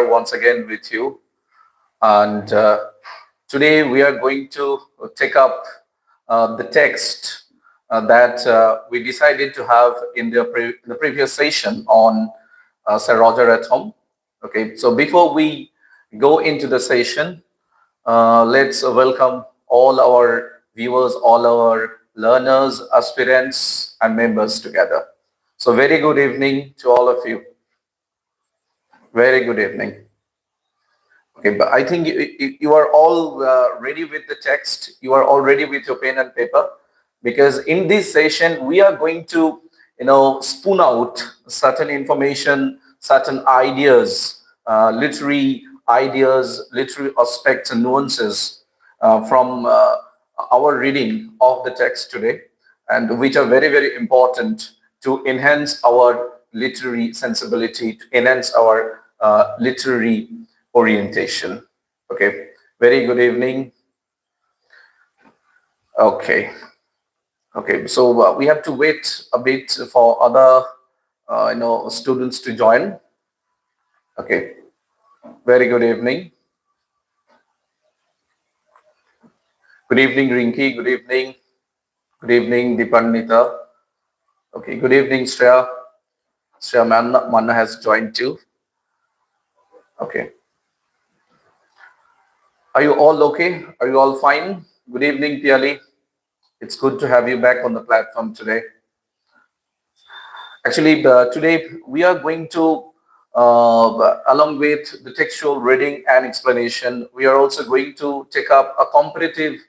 once again with you. And today we are going to take up the text that we decided to have in the previous session on Sir Roger at Home. Okay, so before we go into the session, let's welcome all our viewers, all our learners, aspirants, and members together. So very good evening to all of you. Very good evening. Okay, but I think you are all ready with the text. You are all ready with your pen and paper, because in this session we are going to, spoon out certain information, certain ideas, literary ideas, literary aspects and nuances from our reading of the text today, and which are very, very important to enhance our literary sensibility, to enhance our literary orientation. Okay, very good evening. Okay, so we have to wait a bit for other students to join. Okay, very good evening. Good evening, Rinki. Good evening. Good evening, Dipannita. Okay, good evening, Shreya. Shreya Manna has joined too. Okay. Are you all okay? Are you all fine? Good evening, Piali. It's good to have you back on the platform today. Actually, today we are going to, along with the textual reading and explanation, we are also going to take up a comparative,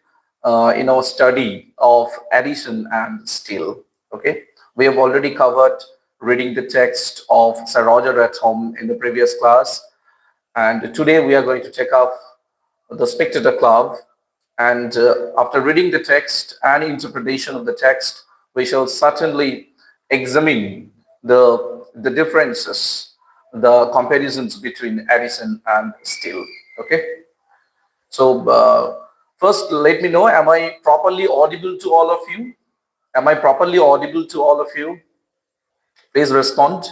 study of Addison and Steele. Okay, we have already covered reading the text of Sir Roger at Home in the previous class, and today we are going to take up the Spectator Club. And after reading the text and interpretation of the text, we shall certainly examine the differences, the comparisons between Addison and Steele. Okay. So first, let me know, am I properly audible to all of you? Am I properly audible to all of you? Please respond.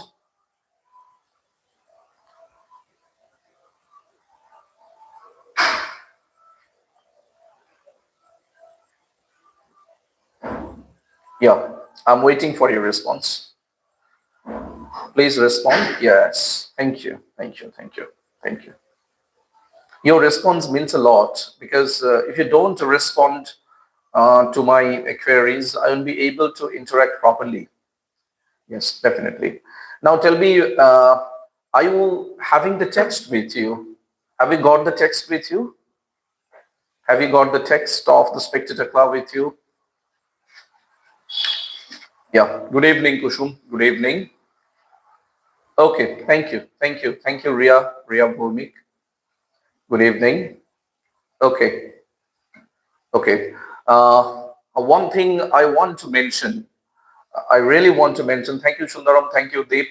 Yeah, I'm waiting for your response. Please respond. Yes. Thank you. Thank you. Thank you. Thank you. Your response means a lot, because if you don't respond to my queries, I won't be able to interact properly. Yes, definitely. Now tell me, are you having the text with you? Have you got the text with you? Have you got the text of the Spectator Club with you? Yeah. Good evening, Kushum. Good evening. Okay. Thank you. Thank you. Thank you, Ria Bhumik. Good evening. Okay. Okay. One thing I want to mention, I really want to mention, thank you, Sundaram, thank you, Deep.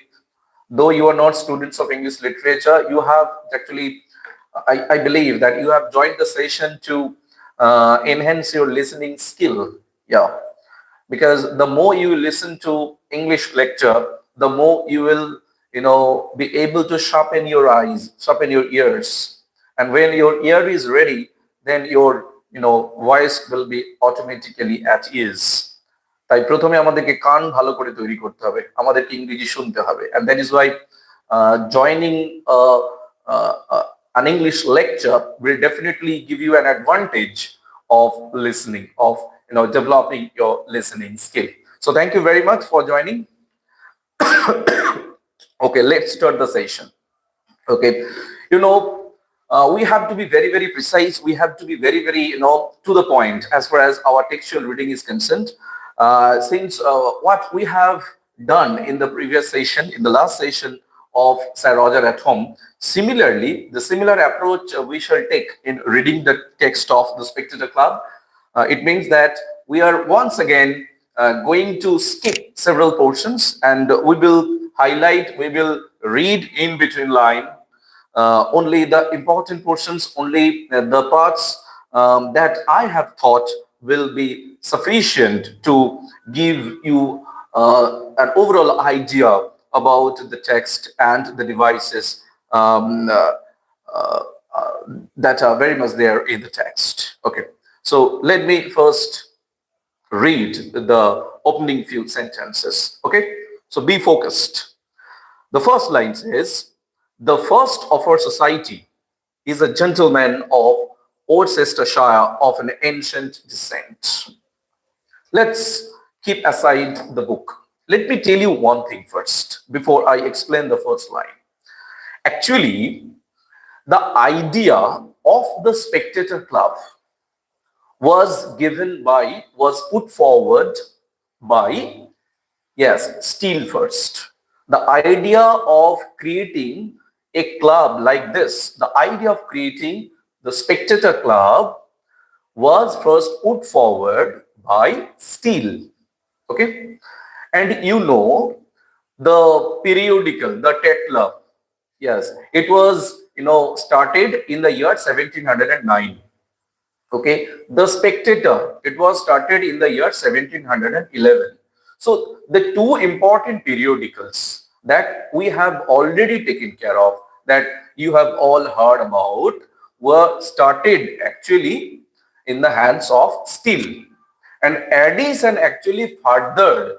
Though you are not students of English literature, you have actually, I believe that you have joined the session to enhance your listening skill. Yeah. Because the more you listen to English lecture, the more you will, be able to sharpen your eyes, sharpen your ears. And when your ear is ready, then your, voice will be automatically at ease. তাই প্রথমে আমাদেরকে কান ভালো করে তৈরি করতে হবে, আমাদেরকে ইংরেজি শুনতে হবে, and that is why joining an English lecture will definitely give you an advantage of listening, of developing your listening skill. So thank you very much for joining. Okay, let's start the session. Okay, we have to be very, very precise. We have to be very, very, to the point as far as our textual reading is concerned. Since what we have done in the previous session, in the last session of Sir Roger at Home, similarly, the similar approach we shall take in reading the text of the Spectator Club. It means that we are once again going to skip several portions, and we will highlight, we will read in between line only the important portions, only the parts that I have thought will be sufficient to give you an overall idea about the text and the devices um, uh, uh, that are very much there in the text. Okay, so let me first read the opening few sentences. Okay, so be focused. The first line says, "The first of our society is a gentleman of Worcestershire of an ancient descent." Let's keep aside the book. Let me tell you one thing first before I explain the first line. Actually, the idea of the Spectator Club was put forward by, yes, Steele first. The idea of creating a club like this, the idea of creating the Spectator Club was first put forward by Steele. Okay, and you know the periodical, the Tetler. Yes, it was started in the year 1709. Okay, the Spectator, it was started in the year 1711. So the two important periodicals that we have already taken care of, that you have all heard about, were started actually in the hands of Steele. And Addison actually furthered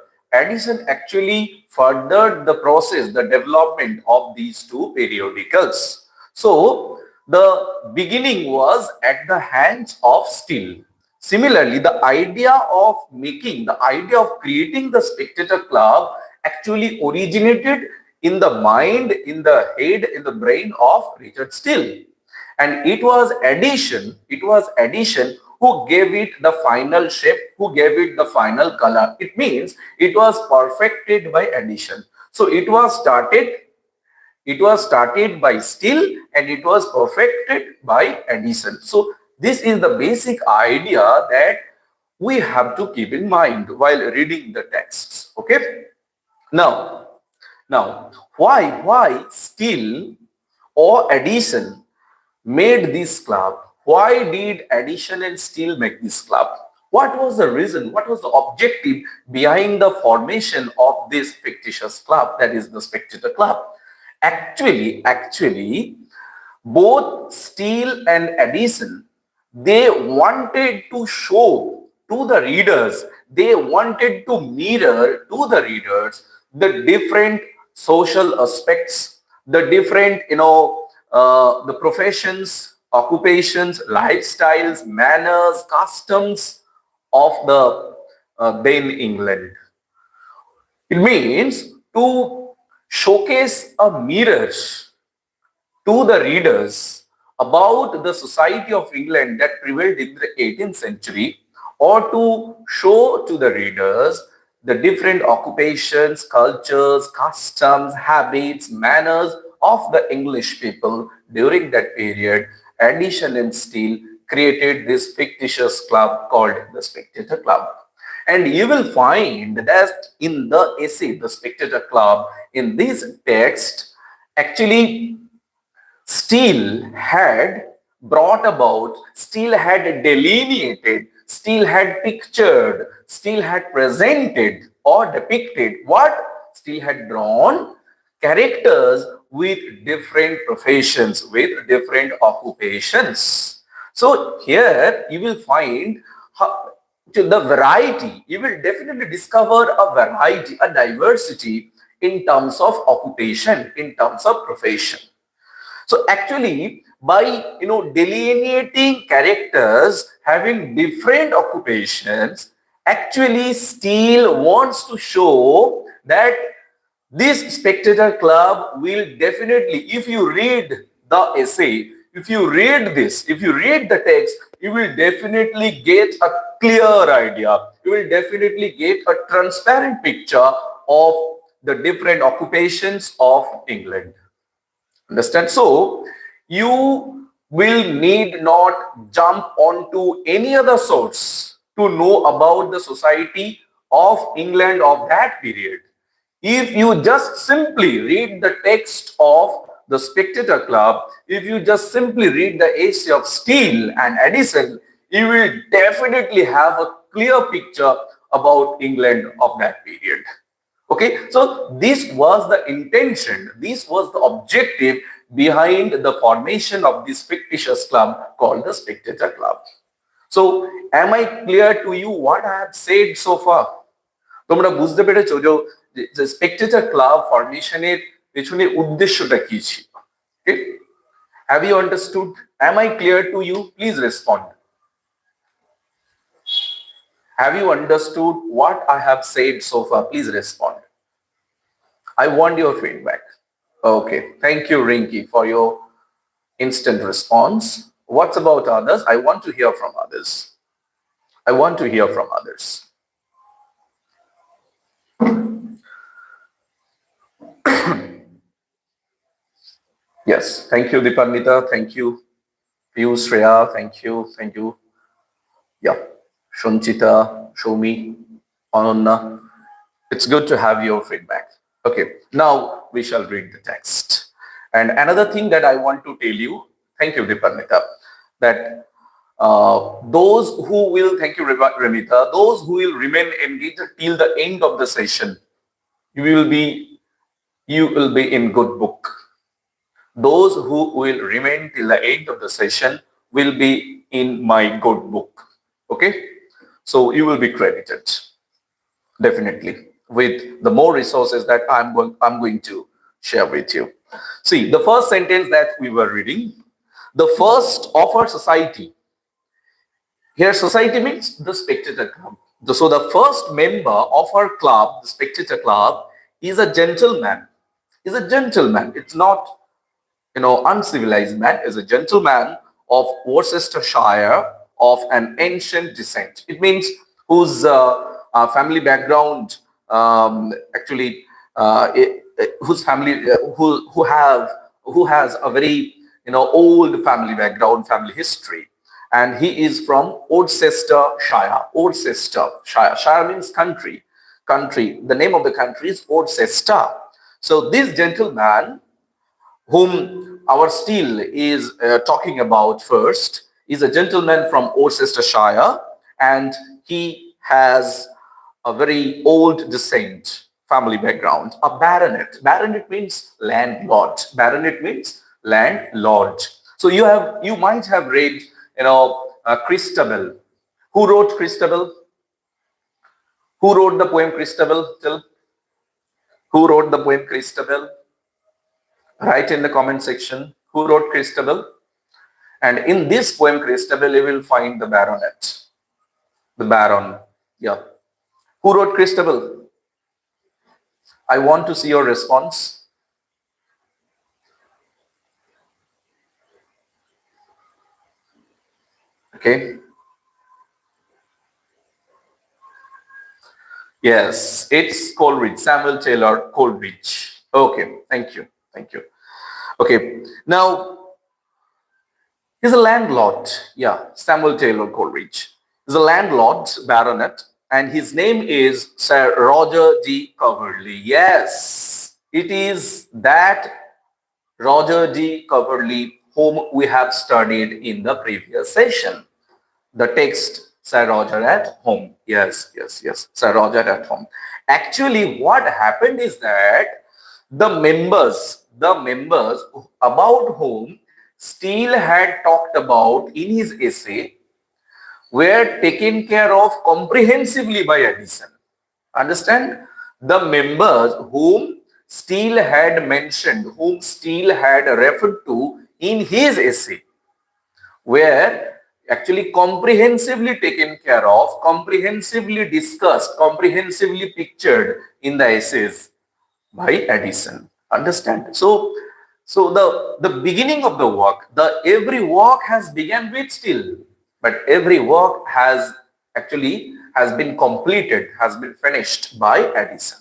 the process, the development of these two periodicals. So the beginning was at the hands of Steele. Similarly, the idea of creating the Spectator Club actually originated in the mind, in the head, in the brain of Richard Steele. And it was Addison who gave it the final shape, who gave it the final color. It means it was perfected by Addison. So it was started by Steele and it was perfected by Addison. So this is the basic idea that we have to keep in mind while reading the texts. Okay. Now, now, why Steele or Addison made this club? Why did Addison and Steele make this club? What was the reason? What was the objective behind the formation of this fictitious club, that is the Spectator Club? Actually, both Steele and Addison, they wanted to show to the readers, they wanted to mirror to the readers the different social aspects, the different, the professions, occupations, lifestyles, manners, customs of the then England. It means to showcase a mirror to the readers about the society of England that prevailed in the 18th century, or to show to the readers the different occupations, cultures, customs, habits, manners of the English people during that period. Addison and Steele created this fictitious club called the Spectator Club. And you will find that in the essay, The Spectator Club, in this text, actually Steele had brought about, Steele had delineated, Steele had pictured, Steele had presented or depicted what? Steele had drawn characters with different professions, with different occupations. So here you will find the variety. You will definitely discover a variety, a diversity in terms of occupation, in terms of profession. So actually, by delineating characters having different occupations, actually Steele wants to show that this Spectator Club will definitely, if you read the essay, if you read this, if you read the text, you will definitely get a clear idea. You will definitely get a transparent picture of the different occupations of England. Understand? So you will need not jump onto any other source to know about the society of England of that period. If you just simply read the text of the Spectator Club, if you just simply read the essay of Steele and Addison, you will definitely have a clear picture about England of that period. Okay, so this was the intention, this was the objective behind the formation of this fictitious club called the Spectator Club. So, am I clear to you what I have said so far? তোমরা বুঝতে পেরেছো যে Spectator club ফরমেশনের পেছনে উদ্দেশ্যটা কি ছিল? Okay? Have you understood? Am I clear to you? Please respond. Have you understood what I have said so far? Please respond. I want your feedback. Okay. Thank you, Rinky, for your instant response. What about others? I want to hear from others. I want to hear from others. Yes. Thank you, Dipandita. Thank you. Piyush, Shreya. Thank you. Thank you. Yeah. Shunchita, Shomi, Anonna. It's good to have your feedback. Okay, now we shall read the text. And another thing that I want to tell you, thank you, Dipandita, that those who will, thank you, Remita, those who will remain engaged till the end of the session, you will be in good book. Those who will remain till the end of the session will be in my good book. Okay, so you will be credited definitely with the more resources that I'm going to share with you. See, the first sentence that we were reading, the first of our society. Here, society means the Spectator Club. So the first member of our club, the Spectator Club, is a gentleman. Is a gentleman. It's not, uncivilized man. Is a gentleman of Worcestershire of an ancient descent. It means whose family background whose family who has a very old family background, family history, and he is from Worcestershire. Worcestershire. Shire means country. The name of the country is Worcester. So this gentleman, whom our Steele is talking about first, is a gentleman from Worcestershire, and he has a very old descent, family background, a baronet. Baronet means landlord. Baronet means landlord. So you might have read, Christabel. Who wrote Christabel? Who wrote the poem Christabel? Who wrote the poem Christabel? Write in the comment section. Who wrote Christabel? And in this poem Christabel, you will find the baronet. The baron. Yeah. Who wrote Christabel? I want to see your response. Okay. Yes, it's Coleridge, Samuel Taylor Coleridge. Okay, thank you. Okay, now he's a landlord. Yeah, Samuel Taylor Coleridge. He's a landlord, baronet, and his name is Sir Roger D. Coverley. Yes, it is that Roger D. Coverley whom we have studied in the previous session. The text, Sir Roger at home. Yes, Sir Roger at home. Actually, what happened is that the members about whom Steele had talked about in his essay were taken care of comprehensively by Addison. Understand? The members whom Steele had mentioned, whom Steele had referred to in his essay, were actually comprehensively taken care of, comprehensively discussed, comprehensively pictured in the essays by Addison. Understand? So the beginning of the work, every work has begun with Steele, but every work has been completed, has been finished by Addison.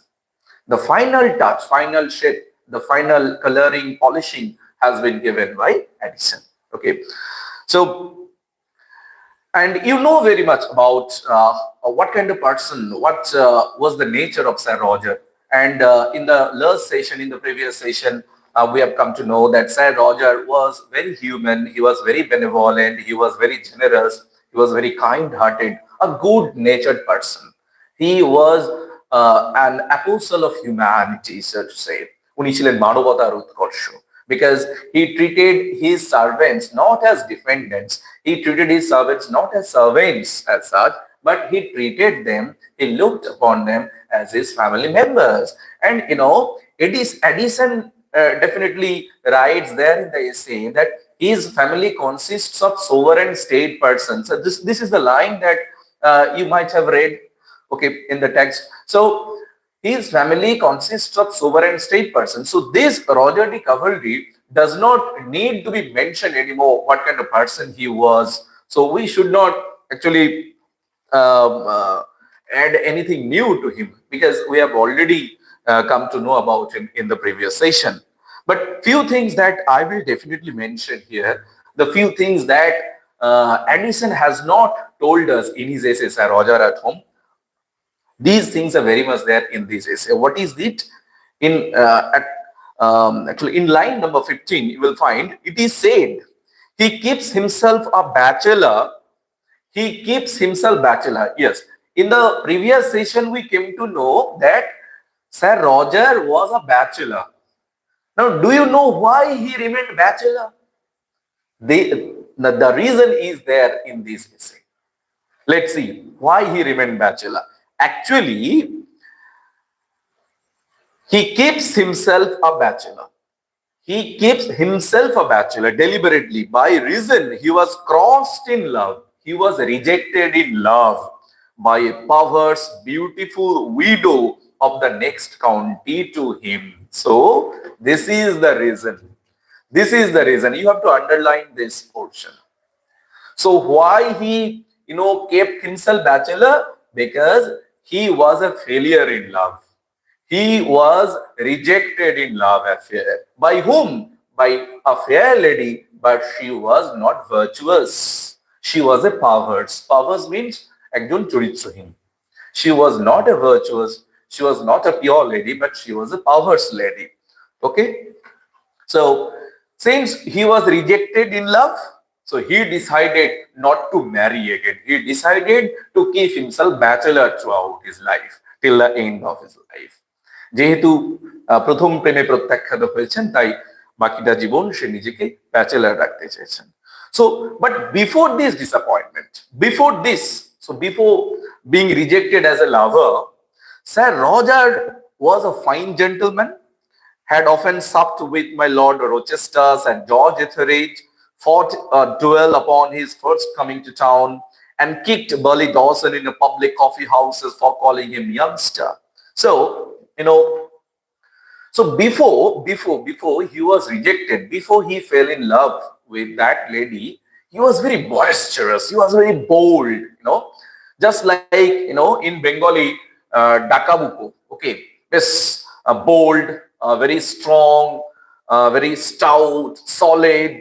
The final touch, final shape, the final coloring, polishing has been given by Addison. Okay, so and you know very much about what kind of person, what was the nature of Sir Roger. And in the last session, in the previous session, we have come to know that Sir Roger was very human, he was very benevolent, he was very generous, he was very kind-hearted, a good-natured person. He was an apostle of humanity, so to say. উনি ছিলেন মানবতার উৎকর্ষ, because he treated his servants not as defendants. He treated his servants not as servants as such, but he treated them, he looked upon them as his family members. And it is Addison definitely writes there in the essay that his family consists of sovereign state persons. So this is the line that you might have read, okay, in the text. So his family consists of sovereign state persons. So this Roger de Cavalry does not need to be mentioned anymore what kind of person he was. So we should not actually add anything new to him, because we have already come to know about him in the previous session. But few things that I will definitely mention here, the few things that Addison has not told us in his essay, Sir Roger at Home. These things are very much there in this essay. What is it? Actually, in line number 15, you will find it is said, he keeps himself a bachelor. He keeps himself bachelor. Yes. In the previous session, we came to know that Sir Roger was a bachelor. Now, do you know why he remained bachelor? The reason is there in this essay. Let's see why he remained bachelor. Actually, he keeps himself a bachelor. He keeps himself a bachelor deliberately by reason he was crossed in love. He was rejected in love by a perverse, beautiful widow of the next county to him. So, this is the reason. This is the reason. You have to underline this portion. So, why he, kept himself bachelor? Because he was a failure in love. He was rejected in love affair. By whom? By a fair lady, but she was not virtuous. She was a perverse. Perverse means ekjon choritrahীন. She was not a virtuous, she was not a pure lady, but she was a perverse lady. Okay? So, since he was rejected in love, so he decided not to marry again. He decided to keep himself bachelor throughout his life, till the end of his life. যেহেতু প্রথম প্রেমে প্রত্যাখ্যাত হয়েছেন, তাই বাকিটা জীবন সে নিজেকে bachelor রাখতে চেয়েছেন। So, but before this disappointment, before being rejected as a lover, Sir Roger was a fine gentleman, had often supped with my Lord Rochester and George Etheridge, fought a duel upon his first coming to town, and kicked Burley Dawson in a public coffee houses for calling him youngster. So, so before he was rejected, before he fell in love with that lady, he was very boisterous, he was very bold, just like, in Bengali, Dakabuko, okay, this bold, very strong, very stout, solid,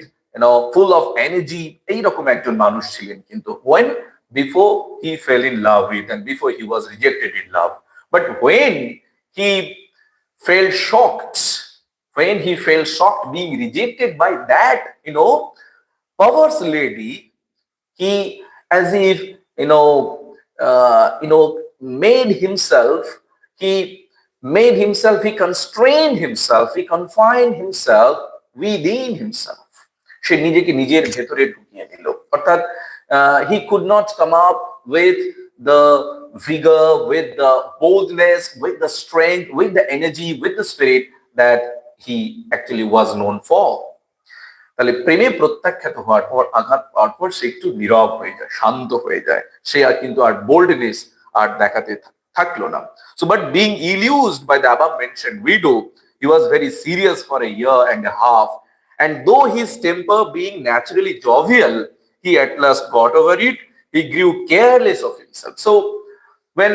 full of energy. এইরকম একজন মানুষ ছিলেন কিন্তু before he fell in love with and before he was rejected in love. But when he felt shocked, being rejected by that, perverse lady, he, as if, made himself, he constrained himself, he confined himself within himself. সে নিজেকে নিজের ভেতরে ঢুকিয়ে নিল, অর্থাৎ he could not come up with the vigor, with the boldness, with the strength, with the energy, with the spirit that he actually was known for. তাহলে প্রেমে প্রত্যাখ্যাত হওয়ার পর, আঘাত পাওয়ার পর সে একটু নীরব হয়ে যায়, শান্ত হয়ে যায়, সে আর কিন্তু আর বোল্ডনেস আর দেখাতে থাকলো না। So, but being illused by the above mentioned widow, he was very serious for a year and a half, and though his temper being naturally jovial, he at last got over it. He grew careless of himself. So, when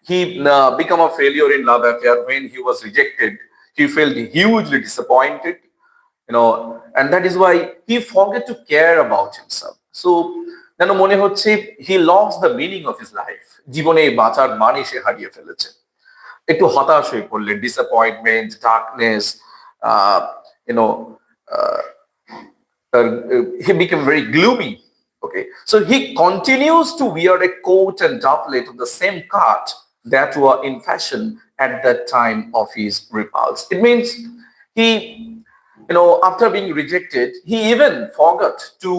he became a failure in love affair, when he was rejected, he felt hugely disappointed, and that is why he forgot to care about himself. So, যেন মনে হচ্ছে he lost the meaning of his life. জীবনে বাঁচার মানে সে হারিয়ে ফেলেছে। একটু হতাশ হয়ে পড়লেন, disappointment, darkness, he became very gloomy. Okay, so he continues to wear a coat and doublet of the same cut that were in fashion at that time of his repulse. It means he after being rejected, he even forgot to,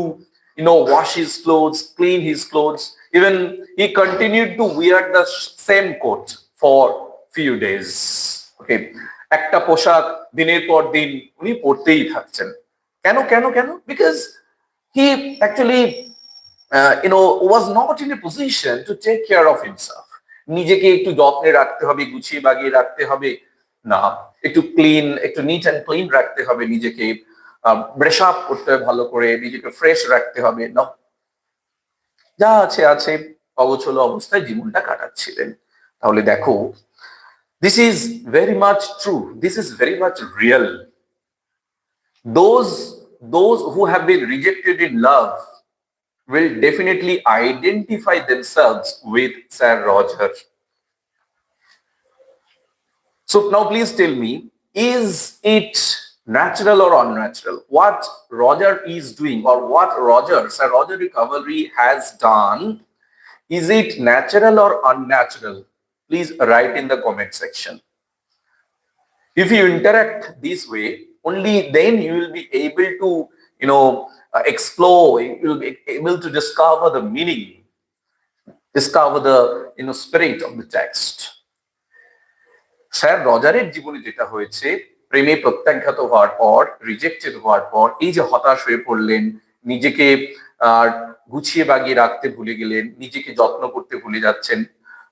wash his clothes, clean his clothes. Even he continued to wear the same coat for few days. Okay, একটা পোশাক দিনের পর দিন উনি পরতেই থাকছেন। কেন কেন কেন? Because he actually was not in a position to take care of himself. নিজেকে একটু যত্নে রাখতে হবে, গুছিয়ে বাগিয়ে রাখতে হবে না, একটু ক্লিন, একটু নিট অ্যান্ড ক্লিন রাখতে হবে নিজেকে, ব্রাশ আপ করতে হবে ভালো করে, নিজেকে ফ্রেশ রাখতে হবে না, যা আছে আছে অগোছলো অবস্থায় জীবনটা কাটাচ্ছিলেন। তাহলে দেখো, this is very much true, this is very much real. Those who have been rejected in love will definitely identify themselves with Sir Roger. So now please tell me, is it natural or unnatural? What Roger is doing, or what Sir Roger Recovery has done, is it natural or unnatural? Please write in the comment section. If you interact this way, only then you will be able to, explore, you will be able to discover the meaning, discover the, spirit of the text. Sir রজারের জীবনে যেটা হয়েছে, প্রেমে প্রত্যাখ্যাত হওয়ার পর, rejected হওয়ার পর, এই যে হতাশ হয়ে পড়লেন, নিজেকে গুছিয়ে বাগিয়ে রাখতে ভুলে গেলেন, নিজেকে যত্ন করতে ভুলে যাচ্ছেন,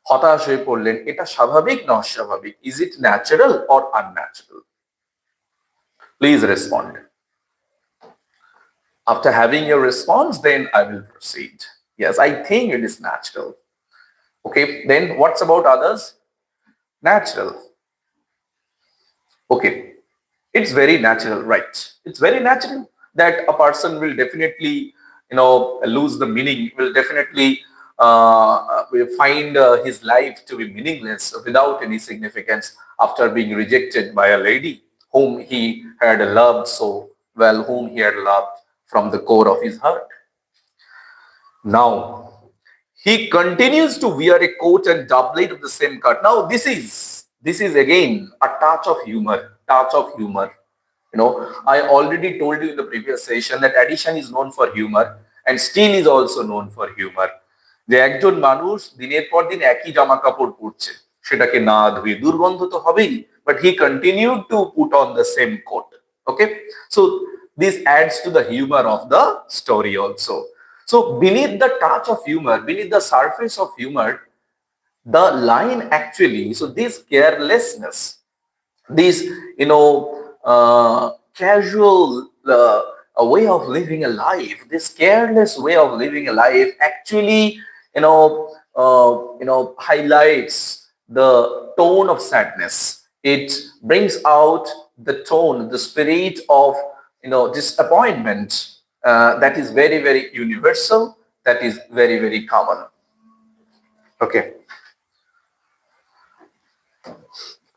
হতাশ হয়ে পড়লেন, এটা স্বাভাবিক না অস্বাভাবিক? Is it natural or unnatural? Please respond. After having your response, then I will proceed. Yes, I think it is natural. Okay, then what's about others? Natural. Okay, it's very natural, right? It's very natural that a person will definitely, lose the meaning, will definitely will find his life to be meaningless without any significance after being rejected by a lady whom he had loved so well, whom he had loved from the core of his heart. Now, he continues to wear a coat and doublet of the same cut. Now, this is again a touch of humor. I already told you in the previous session that Addison is known for humor and Steele is also known for humor. যে একজন মানুষ দিনের পর দিন একই জামা কাপড় পরছে, সেটাকে না ধুয়ে দুর্গন্ধ তো হবেই, but he continued to put on the same coat. Okay, so this adds to the humor of the story also. So beneath the touch of humor, beneath the surface of humor, the line actually, so this carelessness, this casual way of living a life, this careless way of living a life actually highlights the tone of sadness. It brings out the tone, the spirit of disappointment that is very, very universal, that is very, very common. Okay,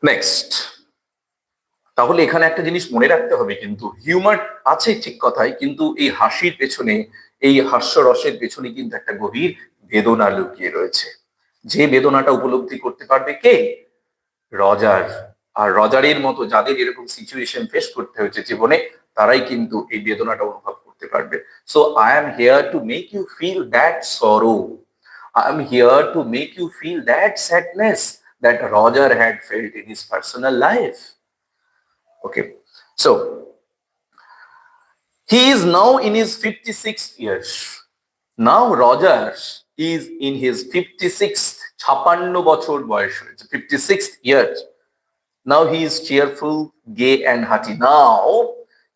next. তাহলে এখানে একটা জিনিস মনে রাখতে হবে, কিন্তু humour আছে ঠিক কথাই, কিন্তু এই হাসির পেছনে, এই হাস্যরসের পেছনে কিন্তু একটা গভীর বেদনা লুকিয়ে রয়েছে। যে বেদনাটা উপলব্ধি করতে পারবে কে? রজার। আর রজারের মতো যাদের এরকম সিচুয়েশন ফেস করতে হয়েছে জীবনে, তারাই কিন্তু এই বেদনাটা অনুভব করতে পারবে। So I am here to make you feel that sorrow, I am here to make you feel that sadness that Roger had felt in his personal life. Okay, so he is now in his 56th year. Now Roger is in his 56th, 56 বছর বয়স হয়েছে, 56th year. Now he is cheerful, gay and hearty. Now,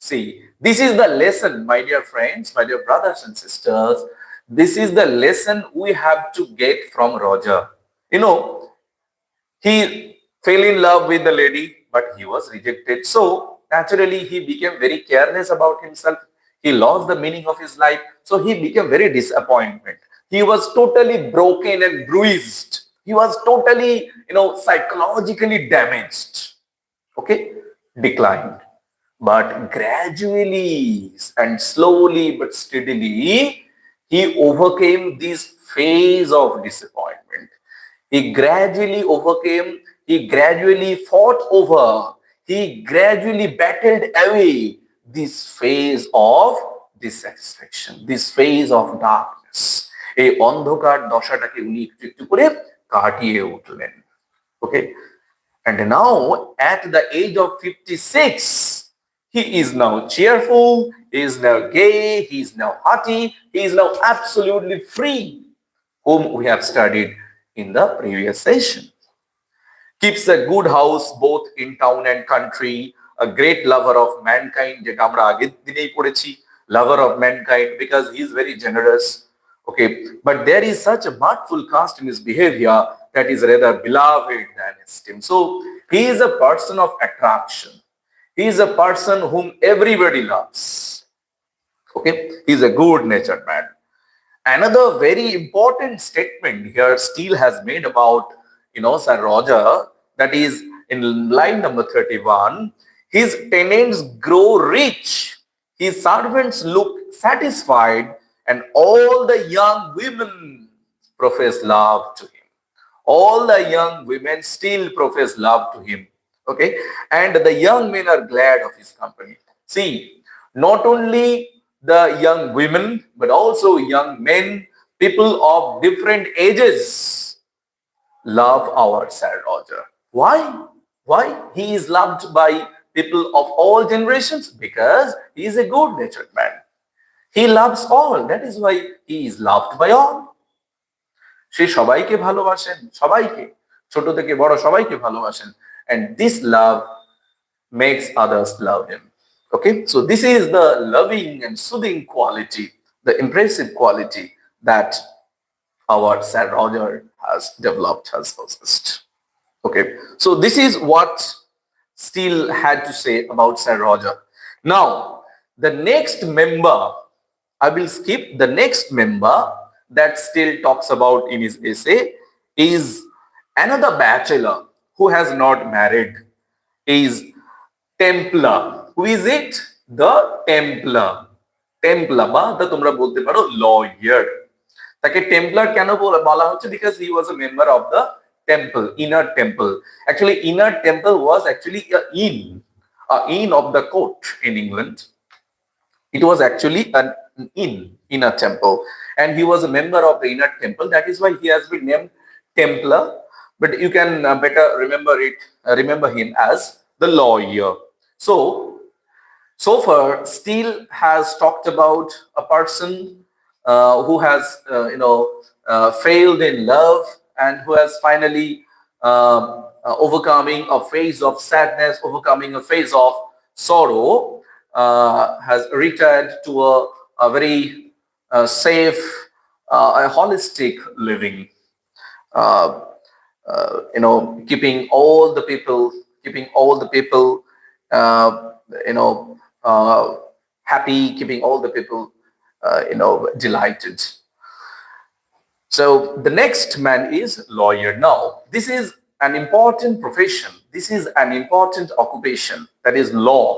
see, this is the lesson, my dear friends, my dear brothers and sisters. This is the lesson we have to get from Roger. He fell in love with the lady, but he was rejected. So naturally, he became very careless about himself. He lost the meaning of his life. So he became very disappointed. He was totally broken and bruised. He was totally, psychologically damaged. Okay, declined. But gradually and slowly but steadily, he overcame this phase of disappointment. He gradually overcame, he gradually fought over, he gradually battled away this phase of dissatisfaction, this phase of darkness. এই অন্ধকার দশাটাকে উনি একটু একটু করে কাটিয়ে উঠলেন। Okay, and now at the age of 56, he is now cheerful, he is now gay, he is now hearty, he is now absolutely free, whom we have studied in the previous session. Keeps a good house both in town and country, a great lover of mankind, যেটা আমরা আগের দিনেই পড়েছি, lover of mankind, because he is very generous. Okay, but there is such a mirthful cast in his behavior that is rather beloved than esteemed. So he is a person of attraction. He is a person whom everybody loves. Okay, he is a good-natured man. Another very important statement here Steele has made about, Sir Roger, that is in line number 31, his tenants grow rich, his servants look satisfied, and all the young women profess love to him. All the young women still profess love to him. Okay, and the young men are glad of his company. See, not only the young women, but also young men, people of different ages love our Sir Roger. Why? Why? He is loved by people of all generations because he is a good-natured man. He loves all. That is why he is loved by all. সে সবাইকে ভালোবাসেন, সবাইকে, ছোট থেকে বড় সবাইকে ভালোবাসেন, and this love makes others love him. Okay, so this is the loving and soothing quality, the impressive quality that our Sir Roger has developed, has possessed. Okay, so this is what Steele had to say about Sir Roger. Now, the next member, I will skip the next member that Steele talks about in his essay, is another bachelor who has not married, is Templar. Who is it? The Templar. Templar বা তোমরা বলতে পারো lawyer. তাকে Templar কেন বলা হচ্ছে? Because he was a member of the temple, inner temple. Actually, inner temple was actually a inn of the court in England. It was actually an inn, inner temple, and he was a member of the inner temple. That is why he has been named Templar. But you can better remember him as the lawyer. So far, Steele has talked about a person who has, failed in love and who has finally overcoming a phase of sadness, overcoming a phase of sorrow, has retired to a very safe, a holistic living. Keeping all the people, happy, keeping all the people, delighted. So the next man is lawyer. Now, this is an important profession. This is an important occupation, that is law.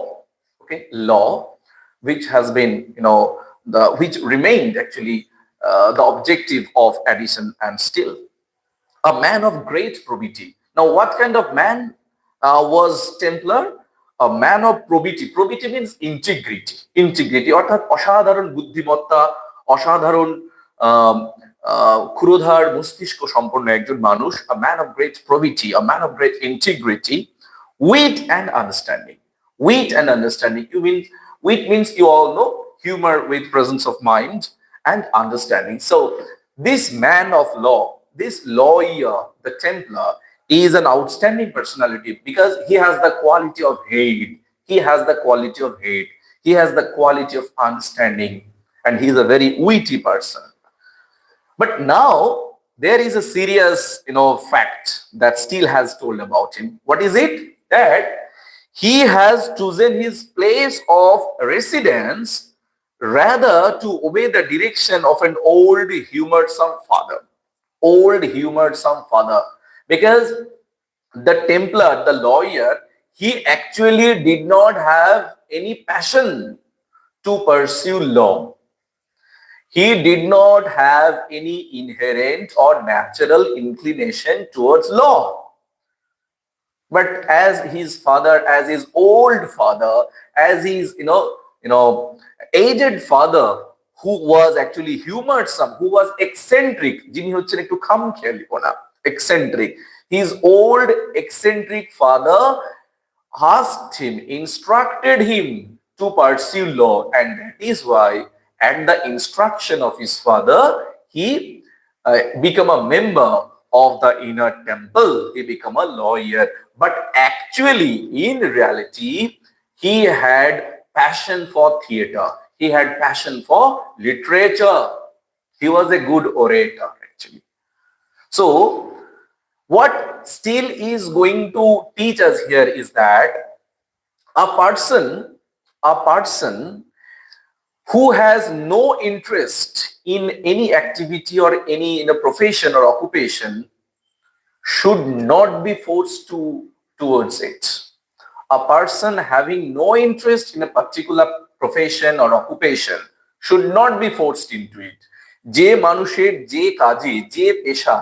Okay, law, which has been, which remained actually the objective of Addison and Steele. A man of great probity. Now, what kind of man was Templar? A man of probity. Probity means integrity. Integrity, অর্থাৎ অসাধারণ বুদ্ধিমত্তা, অসাধারণ ক্ষুরোধার মস্তিষ্ক সম্পন্ন একজন মানুষ. A man of great probity, a man of great integrity, wit and understanding. Wit and understanding. Wit means, you all know, humor with presence of mind, and understanding. So this man of law, this lawyer, the Templar, is an outstanding personality because he has the quality of hate. He has the quality of hate. He has the quality of understanding, and he is a very witty person. But now there is a serious, fact that Steele has told about him. What is it? That he has chosen his place of residence rather to obey the direction of an old humorsome father. Because the Templar, the lawyer, he actually did not have any passion to pursue law. He did not have any inherent or natural inclination towards law. But as his father, as his old father, as his, aged father who was actually humorsome, who was eccentric, যিনি হচ্ছেন একটু খামখেয়ালিপনা, eccentric. His old eccentric father asked him, instructed him to pursue law, and that is why at the instruction of his father he become a member of the inner temple. He become a lawyer, but actually in reality he had passion for theater, he had passion for literature, he was a good orator actually. So what Steele is going to teach us here is that a person who has no interest in any activity or any in a profession or occupation should not be forced towards it. A person having no interest in a particular profession or occupation should not be forced into it. যে মানুষের যে কাজে, যে পেশা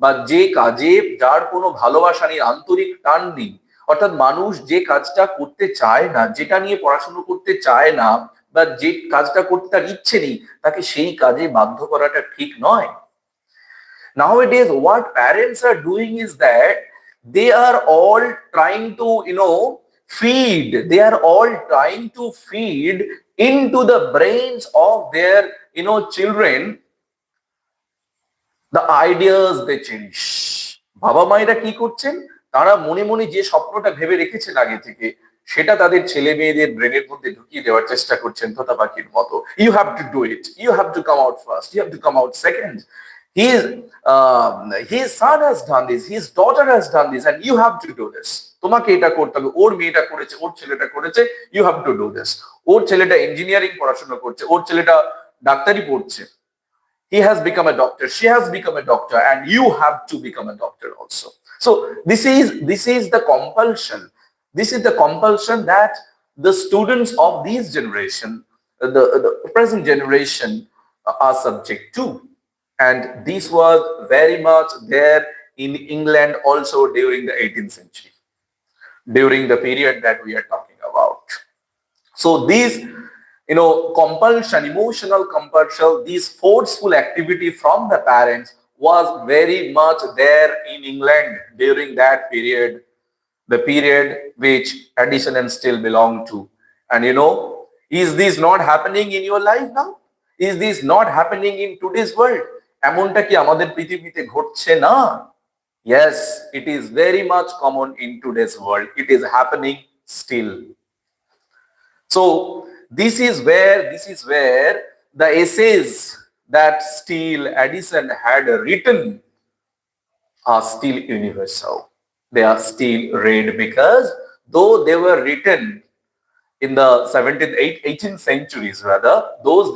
বা যে কাজে যার কোনো ভালোবাসা নেই, আন্তরিক টান নেই, অর্থাৎ মানুষ যে কাজটা করতে চায় না, যেটা নিয়ে পড়াশোনা করতে চায় না বা যে কাজটা করতে তার ইচ্ছে নেই, তাকে সেই কাজে বাধ্য করাটা ঠিক নয়। Nowadays what parents are doing is that they are all trying to feed, they are all trying to feed into the brains of their children the ideas they cherish. বাবা মায়েরা কি করছেন, তারা মনে মনে যে স্বপ্নটা ভেবে রেখেছেন আগে থেকে, সেটা তাদের ছেলে মেয়েদের ব্রেনের মধ্যে ঢুকিয়ে দেওয়ার চেষ্টা করছেন তোতা পাখির মতো। You have to do it, you have to come out first, you have to come out second, his son has done this, his daughter has done this, and you have to do this. তোমাকে এটা করতে হবে, ওর মেয়েটা করেছে, ওর ছেলেটা করেছে, you have to do this. ওর ছেলেটা engineering পড়াশোনা করছে, ওর ছেলেটা ডাক্তারি পড়ছে, he has become a doctor, she has become a doctor, and you have to become a doctor also. So this is the compulsion, this is the compulsion that the students of this generation, the present generation are subject to. And this was very much there in England also during the 18th century, during the period that we are talking about. So these compulsion, emotional compulsion, this forceful activity from the parents was very much there in England during that period, the period which Addison and Steele belong to. And is this not happening in your life now? Is this not happening in today's world? এমনটা কি আমাদের পৃথিবীতে ঘটছে না? Yes, it is very much common in today's world. It is happening still. So this is where the essays that Steele, Addison had written are still universal. They are still read because though they were written in the 17th, 18th centuries rather,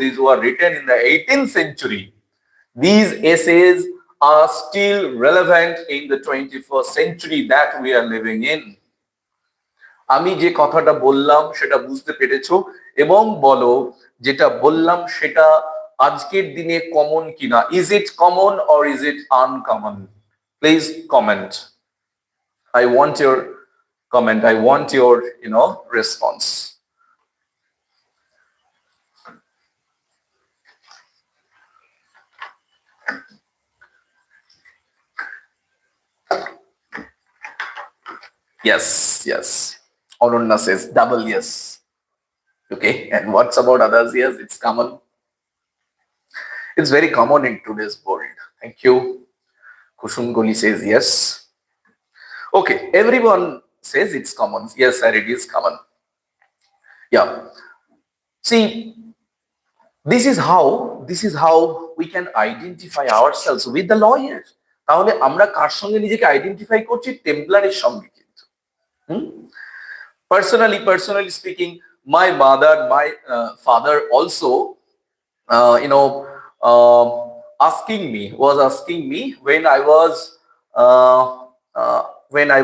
these were written in the 18th century, these essays are still relevant in the 21st century that we are living in. আমি যে কথাটা বললাম সেটা বুঝতে পেরেছো এবং বলো যেটা বললাম সেটা আজকের দিনে কমন কিনা। Is it common or is it uncommon? Please comment. I want your comment. I want your response. Yes. Arunna says double yes. Okay, and what's about others? Yes, it's common. It's very common in today's world. Thank you. Kushum Goli says yes. Okay, everyone says it's common. Yes, sir, it is common. Yeah. See, this is how we can identify ourselves with the lawyers. তাহলে আমরা কার সঙ্গে নিজেকে identify করছি? টেম্পলারের সঙ্গে কিন্তু। Personally speaking, my mother, my father also, asking me when I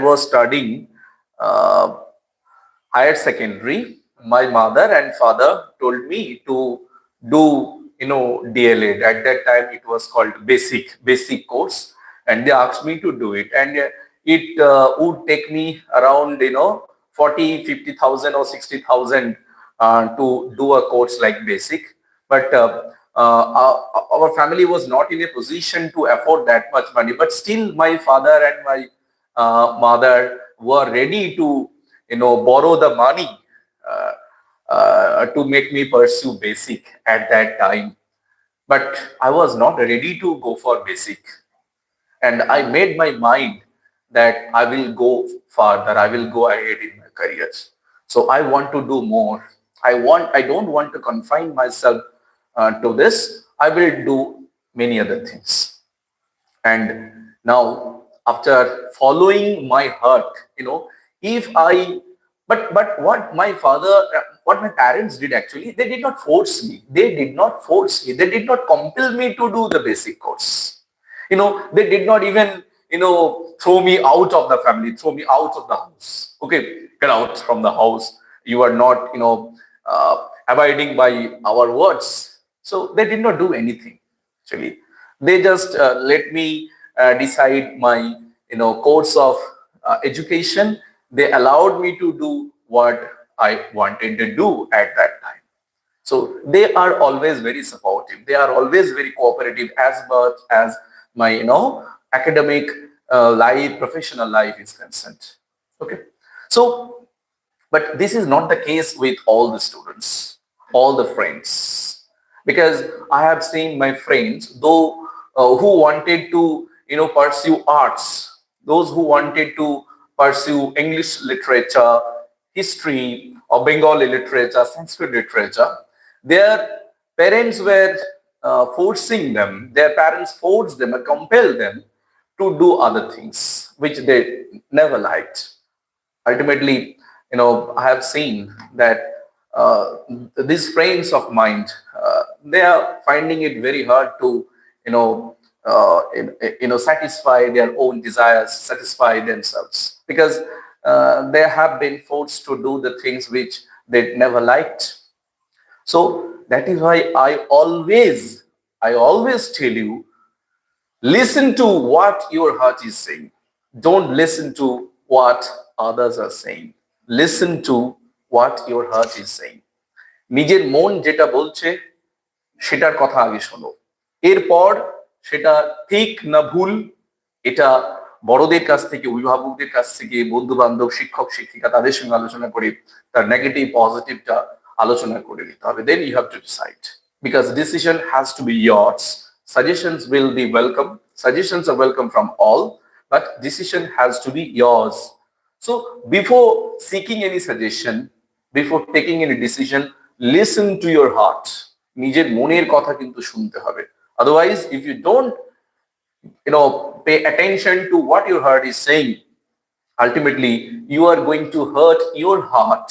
was studying higher secondary. My mother and father told me to do DLED. At that time, it was called basic course, and they asked me to do it, and it would take me around 40,000, 50,000 or 60,000 to do a course like basic, but our family was not in a position to afford that much money. But still, my father and my mother were ready to, borrow the money uh, to make me pursue basic at that time. But I was not ready to go for basic, and I made my mind that I will go farther, I will go ahead in my careers. So I want to do more. I don't want to confine myself to this. I will do many other things. And now, after following my heart, if I but what my parents did, actually, they did not force me. They did not compel me to do the basic course. They did not even throw me out of the family, throw me out of the house. Okay, get out from the house. You are not abiding by our words. So they did not do anything, actually. They just let me decide my course of education. They allowed me to do what I wanted to do at that time. So they are always very supportive. They are always very cooperative as much as my academic life, professional life is concerned. Okay. So, but this is not the case with all the students, all the friends, because I have seen my friends, though, who wanted to pursue arts, those who wanted to pursue English literature, history, or Bengali literature, Sanskrit literature. Their parents were forcing them. Their parents forced them or compelled them to do other things which they never liked. Ultimately, I have seen that these friends of mine, they are finding it very hard to satisfy their own desires, satisfy themselves, because they have been forced to do the things which they never liked. So that is why I always tell you, listen to what your heart is saying. Don't listen to what others are saying. Listen to what your heart is saying. নিজের মন যেটা বলছে সেটার কথা আগে শোনো। এরপর সেটা ঠিক না ভুল, এটা বড়দের কাছ থেকে, অভিভাবকদের কাছ থেকে, বন্ধু বান্ধব, শিক্ষক শিক্ষিকা, তাদের সঙ্গে আলোচনা করে তার নেগেটিভ পজিটিভটা আলোচনা করে নিতে হবে। Then you have to decide, because decision has to be yours. Suggestions will be welcome. Suggestions are welcome from all, but decision has to be yours. So before seeking any suggestion, before taking any decision, listen to your heart. নিজের মনের কথা কিন্তু শুনতে হবে। Otherwise, if you don't pay attention to what your heart is saying, ultimately you are going to hurt your heart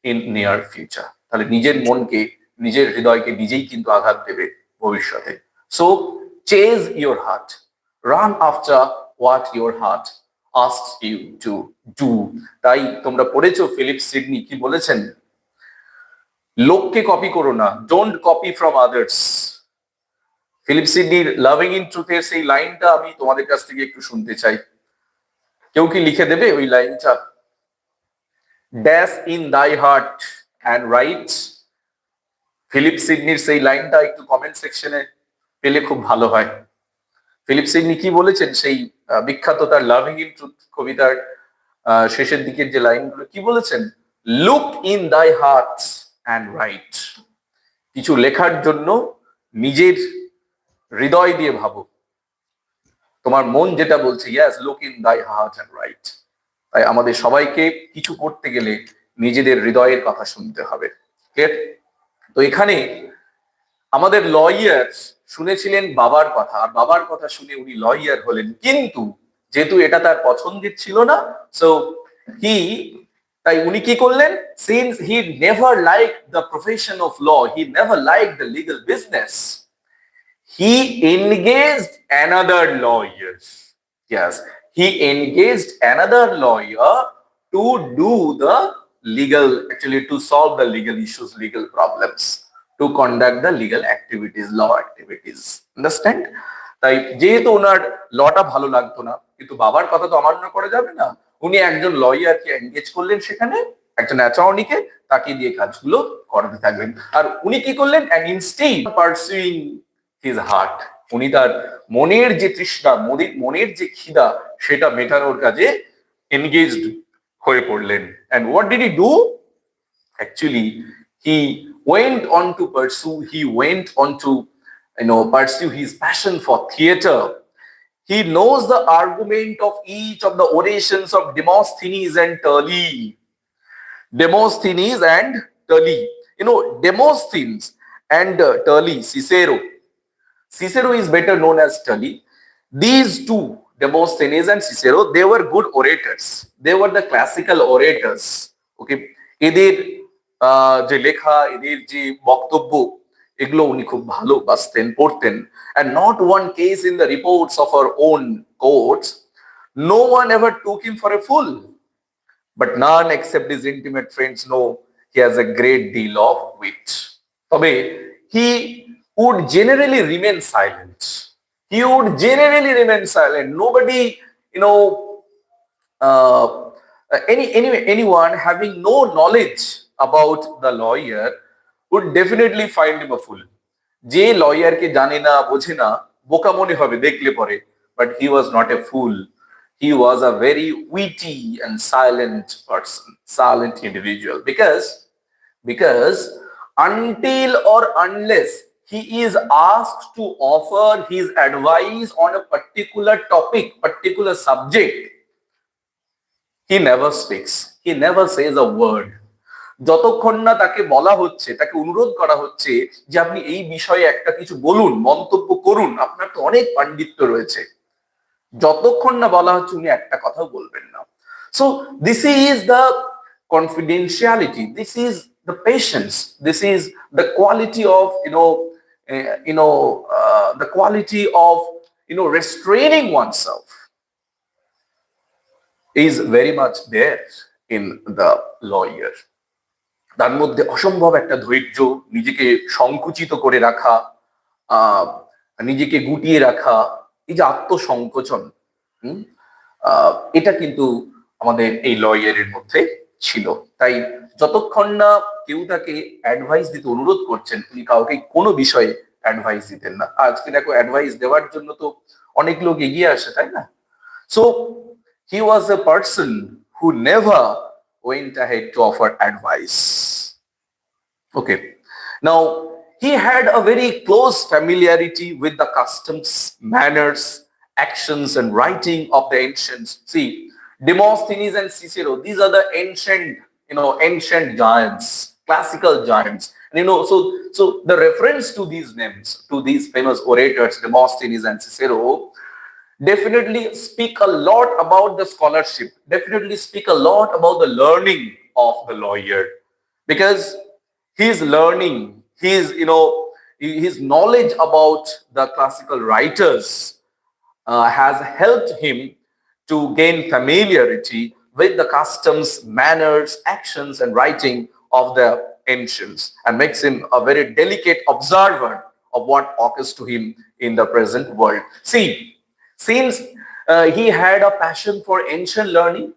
in near future. তাহলে নিজের মনকে, নিজের হৃদয়কে নিজেই কিন্তু আঘাত দেবে ভবিষ্যতে। So chase your heart, run after what your heart asks you to do. তাই তোমরা পড়েছো ফিলিপ সিডনি কি বলেছেন? লোককে কপি করো না, don't copy from others. Philip সিডনির লাভিং ইন ট্রুথের সেই লাইনটা আমি তোমাদের কাছ থেকে একটু শুনতে চাই। কেউ কি লিখে দেবে ওই লাইনটা? ড্যাশ ইন দাই হার্ট অ্যান্ড রাইট। ফিলিপ সিডনির সেই লাইনটা একটু কমেন্ট সেকশনে পেলে খুব ভালো হয়। ফিলিপ সিডনি কি বলেছেন সেই বিখ্যাত তার লাভিং ইন ট্রুথ কবিতার শেষের দিকের যে লাইনগুলো, কি বলেছেন? লুক ইন দাই হার্ট অ্যান্ড রাইট। কিছু লেখার জন্য নিজের হৃদয় দিয়ে ভাবো, তোমার মন যেটা বলছে, ইয়াস, লুক ইন দাই হার্ট অ্যান্ড রাইট। তাই আমাদের সবাইকে কিছু করতে গেলে নিজেদের হৃদয়ের কথা শুনতে হবে। তো এখানে আমাদের লয়ার শুনেছিলেন বাবার কথা, আর বাবার কথা শুনে উনি লয়ার হলেন, কিন্তু যেহেতু এটা তার পছন্দের ছিল না, সো তাই উনি কি করলেন? Since he never like the profession of law, he never like the legal business, he engaged another lawyer. Yes, he engaged another lawyer to do the actually to solve the legal issues, legal problems, to conduct the legal activities, law activities. Understand? তাই যেহেতু ওনার লটা ভালো লাগতো না, কিন্তু বাবার কথা তো অমান্য করা যাবে না, উনি একজন লয়ারকে এনগেজ করলেন সেখানে, একজন অ্যাটর্নিকে তাকে দিয়ে কাজগুলো করাতে থাকবেন। আর উনি কি করলেন, and instead pursuing his heart, উনি তার মনের যে তৃষ্ণা, মনের যে খিদা, সেটা মেটানোর কাজে এনগেজড হয়ে পড়লেন। and what did he do? Actually, he went on to pursue his passion for theater. He knows the argument of each of the orations of Demosthenes and Tully. Demosthenes and Tully. Demosthenes and Tully, Cicero is better known as Tully. These two, Demosthenes and Cicero, they were good orators. They were the classical orators. Okay, এদের যে লেখা, এদের যে বক্তব্য, এগুলো উনি খুব ভালো বাসতেন, পড়তেন। And not one case in the reports of our own courts, no one ever took him for a fool. But none except his intimate friends know he has a great deal of wit. তবে he would generally remain silent. Nobody, anyone having no knowledge about the lawyer would definitely find him a fool. যে লয়ারকে জানে না, বোঝে না, বোকা মনে হবে দেখলে পরে, but he was not a fool. He was a very witty and silent person, silent individual, because until or unless he is asked to offer his advice on a particular topic, particular subject, he never speaks, he never says a word. যতক্ষণ না তাকে বলা হচ্ছে, তাকে অনুরোধ করা হচ্ছে যে আপনি এই বিষয়ে একটা কিছু বলুন, মন্তব্য করুন, আপনার তো অনেক পাণ্ডিত্য রয়েছে, যতক্ষণ না বলা হচ্ছে উনি একটা কথাও বলবেন না। So this is the confidentiality, this is the patience, this is the quality of the quality of restraining oneself is very much there in the lawyer. তার মধ্যে অসম্ভব একটা ধৈর্য, নিজেকে সংকুচিত করে রাখা, নিজেকে গুটিয়ে রাখা, এই যে আত্মসংকোচন, এটা কিন্তু আমাদের এই লয়ারের মধ্যে ছিল। তাই যতক্ষণ না কেউ তাকে অ্যাডভাইস দিতে অনুরোধ করছেন, তিনি কাউকে কোনো বিষয়ে অ্যাডভাইস দিতেন না। আজকে দেখো অ্যাডভাইস দেওয়ার জন্য তো অনেক লোক এগিয়ে আসে, তাই না? So he was a person who never went ahead to offer advice. Okay, now he had a very close familiarity with the customs, manners, actions, and writing of the ancients. See, Demosthenes and Cicero, these are the ancient giants, classical giants. And so the reference to these names, to these famous orators, Demosthenes and Cicero, definitely speak a lot about the scholarship, definitely speak a lot about the learning of the lawyer, because his learning, his knowledge about the classical writers has helped him to gain familiarity with the customs, manners, actions, and writing of the ancients, and makes him a very delicate observer of what occurs to him in the present world. See, since he had a passion for ancient learning,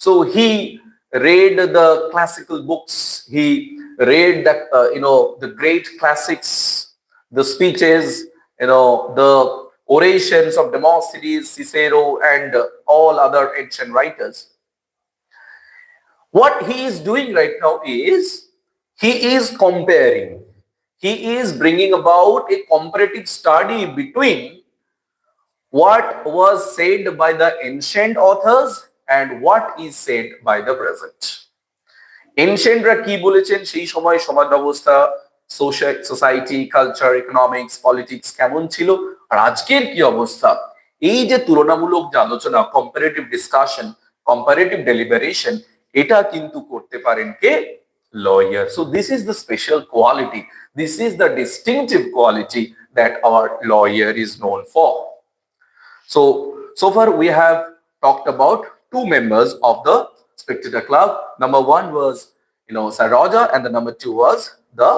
so he read the classical books, he read the great classics, the speeches, the orations of Demosthenes, Cicero, and all other ancient writers. What he is doing right now is he is comparing, he is bringing about a comparative study between what was said by the ancient authors and what is said by the present. এনশিয়েন্টরা কি বলেছেন, সেই সময় সমাজ ব্যবস্থা, society, culture, economics, politics কেমন ছিল, আর আজকের কি অবস্থা, এই যে তুলনামূলক যে আলোচনা, কম্পারেটিভ ডিসকাশন, কম্পারেটিভ ডেলিবারেশন, এটা কিন্তু করতে পারেন কে? Lawyer. So this is the special quality, this is the distinctive quality that our lawyer is known for. So far we have talked about two members of the Spectator Club. Number one was, Sir Roger, and the number two was the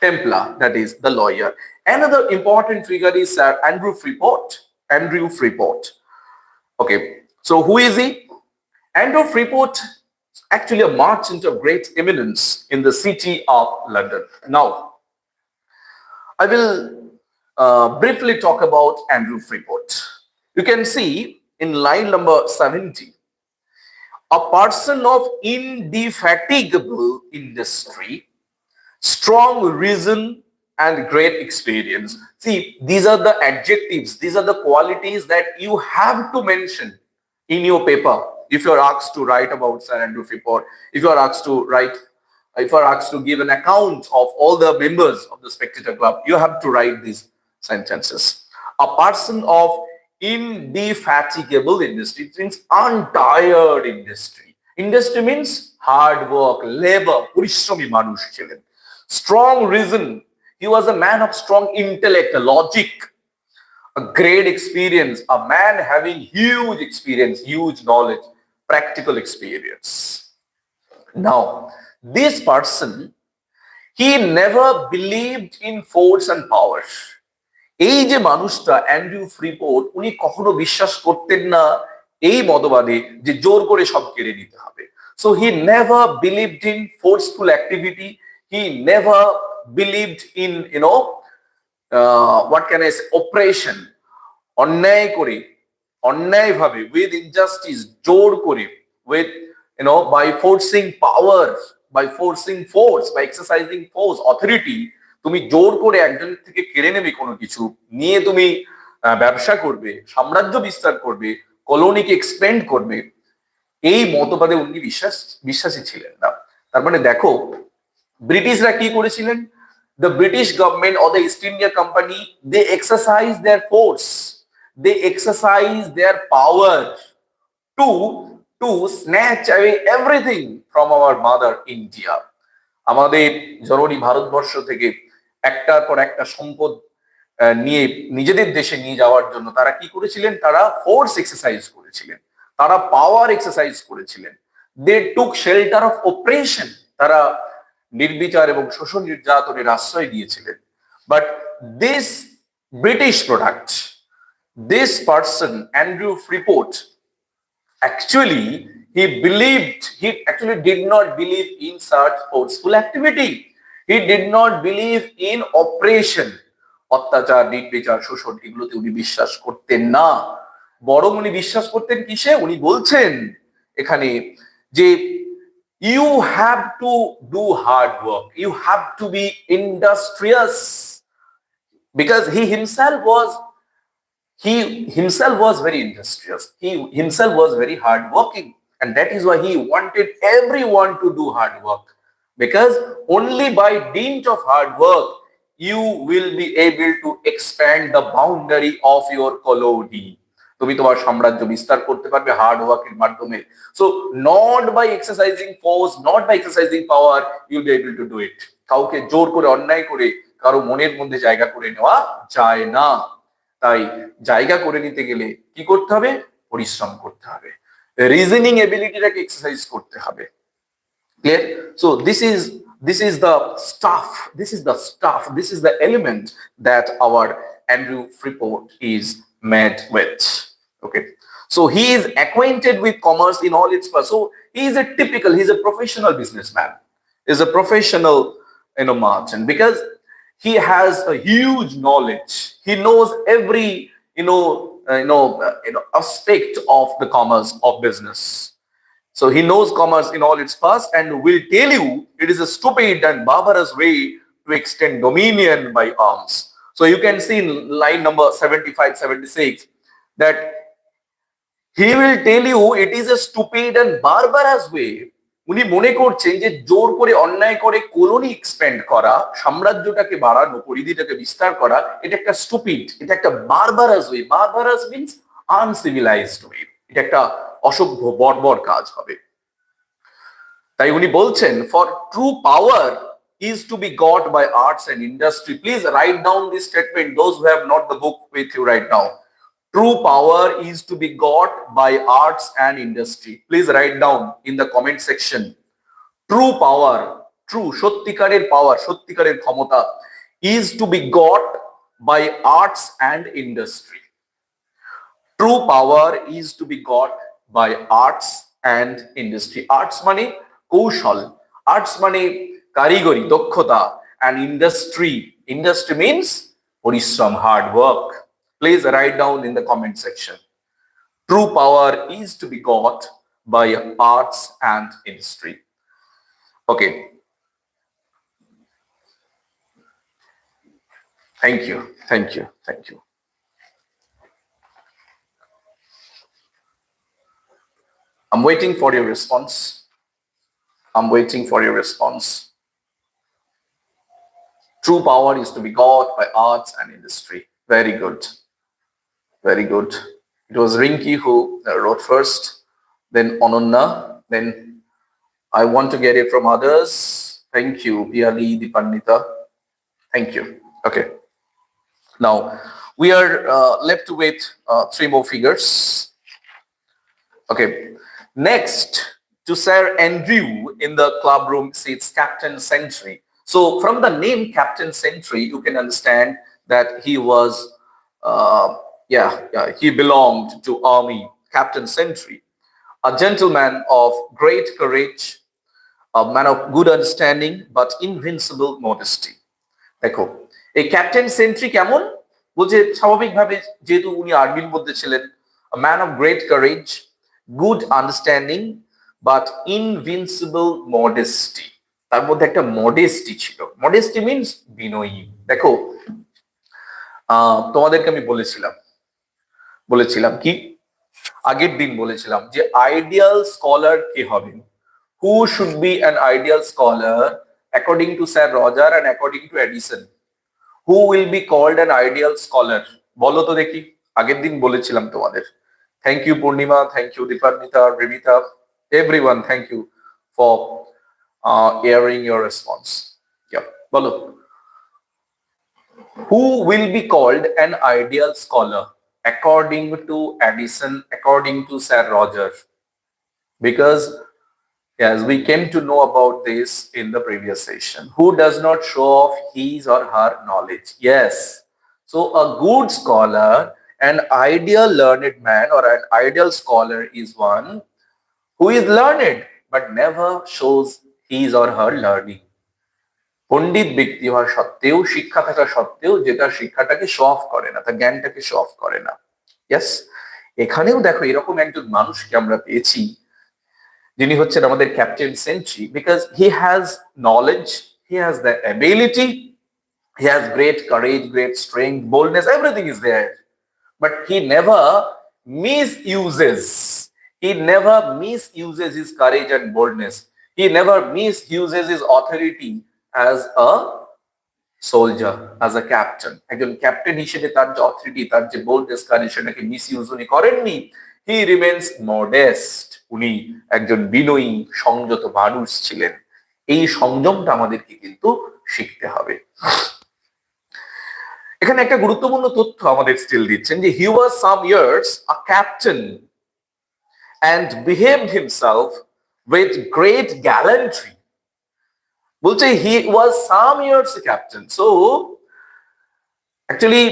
Templar, that is the lawyer. Another important figure is Sir Andrew Freeport. Okay, so who is he? Andrew Freeport actually a merchant of great eminence in the city of London. Now, I will briefly talk about Andrew Freeport. You can see in line number 70, a person of indefatigable industry, strong reason, and great experience. See, these are the adjectives, these are the qualities that you have to mention in your paper if you are asked to write about Sir Andrew Freeport, if you are asked to write, if you are asked to give an account of all the members of the Spectator Club, you have to write these sentences. A person of indefatigable industry, it means untired industry. Industry means hard work, labor, পরিশ্রমী মানুষ ছিলেন. Strong reason, he was a man of strong intellect, logic, a great experience, a man having huge experience, huge knowledge, practical experience. Now, this person, he never believed in force and power. এই যে মানুষটা Andrew freeport, উনি কখনো বিশ্বাস করতেন না এই মতবাদে যে জোর করে সব কেড়ে নিতে হবে। So he never believed in forceful activity, he never believed in what can I say, operation, অন্যায় করে, অন্যায়ভাবে, উইথ ইনজাস্টিস, জোর করে, with by forcing power, by forcing force, by exercising force, authority, তুমি জোর করে একজন থেকে কেড়ে নেবে কোনো কিছু নিয়ে, তুমি ব্যবসা করবে, সাম্রাজ্য বিস্তার করবে, কলোনিকে এক্সপেন্ড করবে, এই মতবাদে উনি বিশ্বাসী ছিলেন না। তার মানে দেখো, ব্রিটিশরা কি করেছিলেন? The British government or the East India Company, they exercise their force, they exercise their power to snatch away everything from our mother India. আমাদের জননী ভারতবর্ষ থেকে একটার পর একটা সম্পদ নিয়ে নিজেদের দেশে নিয়ে যাওয়ার জন্য তারা কি করেছিলেন? তারা ফোর্স এক্সারসাইজ করেছিলেন, তারা পাওয়ার এক্সারসাইজ করেছিলেন। দে টুক শেল্টার অফ অপারেশন, তারা নির্বিচার এবং শোষণ নির্যাতনের আশ্রয় দিয়েছিলেন। But this British product, this person Andrew freeport, actually he actually did not believe in such forceful activity. He did not believe in oppression, অত্যাচার, নির্বিচার, শোষণ, এগুলোতে উনি বিশ্বাস করতেন না। বরং উনি বিশ্বাস করতেন কিসে? উনি বলছেন এখানে যে you have to do hard work, you have to be industrious, because he himself was very industrious, he himself was very hardworking, and that is why he wanted everyone to do hard work, because only by dint of hard work you will be able to expand the boundary of your colony. তুমি তোমার সাম্রাজ্য বিস্তার করতে পারবে hard ওয়ার্কের মাধ্যমে। So not by exercising force, not by exercising power, you will be able to do it. কাউকে জোর করে, অন্যায় করে কারো মনের মধ্যে জায়গা করে নেওয়া যায় না। তাই জায়গা করে নিতে গেলে কি করতে হবে? পরিশ্রম করতে হবে, রিজনিং এবিলিটিটাকে এক্সারসাইজ করতে হবে। Clear? So this is the stuff, this is the element that our Andrew Freeport is met with. Okay, so he is acquainted with commerce in all its parts. So he's a professional businessman, is a professional merchant, because he has a huge knowledge. He knows every aspect of the commerce of business. So he knows commerce in all its parts and will tell you it is a stupid and barbarous way to extend dominion by arms. So you can see in line number 75-76 that he will tell you it is a stupid and barbarous way. উনি মনে করছেন যে জোর করে, অন্যায় করে colony expand করা, সাম্রাজ্যটাকে বাড়ানো, পরিধিটাকে বিস্তার করা, এটা একটা স্টুপিড, এটা একটা বারবারাস ওয়ে। বারবারাস মিন্স আনসিভিলাইজড ওয়ে, এটা একটা অসভ্য, বর্বর কাজ হবে। তাই উনি বলছেন, for true power is to be got by arts and industry. Please write down this statement, those who have not the book with you right now. True power is to be got by arts and industry. Please write down in the comment section. True power, true, সত্যিকারের পাওয়ার, সত্যিকারের ক্ষমতা, is to be got by arts and industry. True power is to be got by arts and industry. Arts মানে কৌশল, arts মানে কারিগরি দক্ষতা, and industry means পরিশ্রম, hard work. Please write down in the comment section. True power is to be got by arts and industry. Okay. Thank you. I'm waiting for your response. True power is to be got by arts and industry. Very good. It was Rinki who wrote first, then Ononna, then I want to get it from others. Thank you, Piali, Dipannita. Thank you. Okay. Now, we are left with 3 more figures. Okay. Next, to Sir Andrew in the club room sits Captain Sentry. So from the name Captain Sentry, you can understand that he was, he belonged to Army. Captain Sentry, a gentleman of great courage, a man of good understanding, but invincible modesty. দেখো, এই captain sentry কেমন বলছে, স্বাভাবিকভাবে যেহেতু উনি আর্মির মধ্যে ছিলেন, a man of great courage, good understanding, but invincible modesty. তার মধ্যে একটা মডেস্টি ছিল। মডেস্টি মিনস বিনয়ী। দেখো, তোমাদেরকে আমি বলেছিলাম কি আগের দিন বলেছিলাম যে আইডিয়াল স্কলার কে হবেন, who should be an ideal scholar according to Sir Roger and according to Addison. Who will be called an ideal scholar? বলো তো দেখি, আগের দিন বলেছিলাম তোমাদের। Thank you Purnima, thank you Dipannita, Revita, everyone, thank you for airing your response. Yeah, bolo. Who will be called an ideal scholar according to Addison, according to Sir Roger? Because yes, we came to know about this in the previous session. Who does not show off his or her knowledge? Yes. So a good scholar, an ideal learned man or an ideal scholar is one who is learned but never shows his or her learning. পণ্ডিত ব্যক্তি হওয়া সত্ত্বেও, শিক্ষা থাকা সত্ত্বেও, যেটা শিক্ষাটাকে show off করে না, তার জ্ঞানটাকে শো অফ করে না। ইয়েস, এখানেও দেখো এরকম একজন মানুষকে আমরা পেয়েছি যিনি হচ্ছেন আমাদের captain Sentry, because he has knowledge, he has the ability, he has great courage, great strength, boldness, everything is there, but he never misuses his courage and boldness. He never misuses his authority as a soldier, as a captain. একজন captain হিসেবে তার যে authority, তার যে boldness, courage, সেটাকে misuse উনি করেননি। হি remains modest, উনি একজন বিনয়ী সংযত মানুষ ছিলেন। এই সংযমটা আমাদেরকে কিন্তু শিখতে হবে। এখানে একটা গুরুত্বপূর্ণ তথ্য আমাদের স্টিল দিচ্ছেন যে he was some years a captain and behaved himself with great gallantry. বলছে he was some years a captain. So actually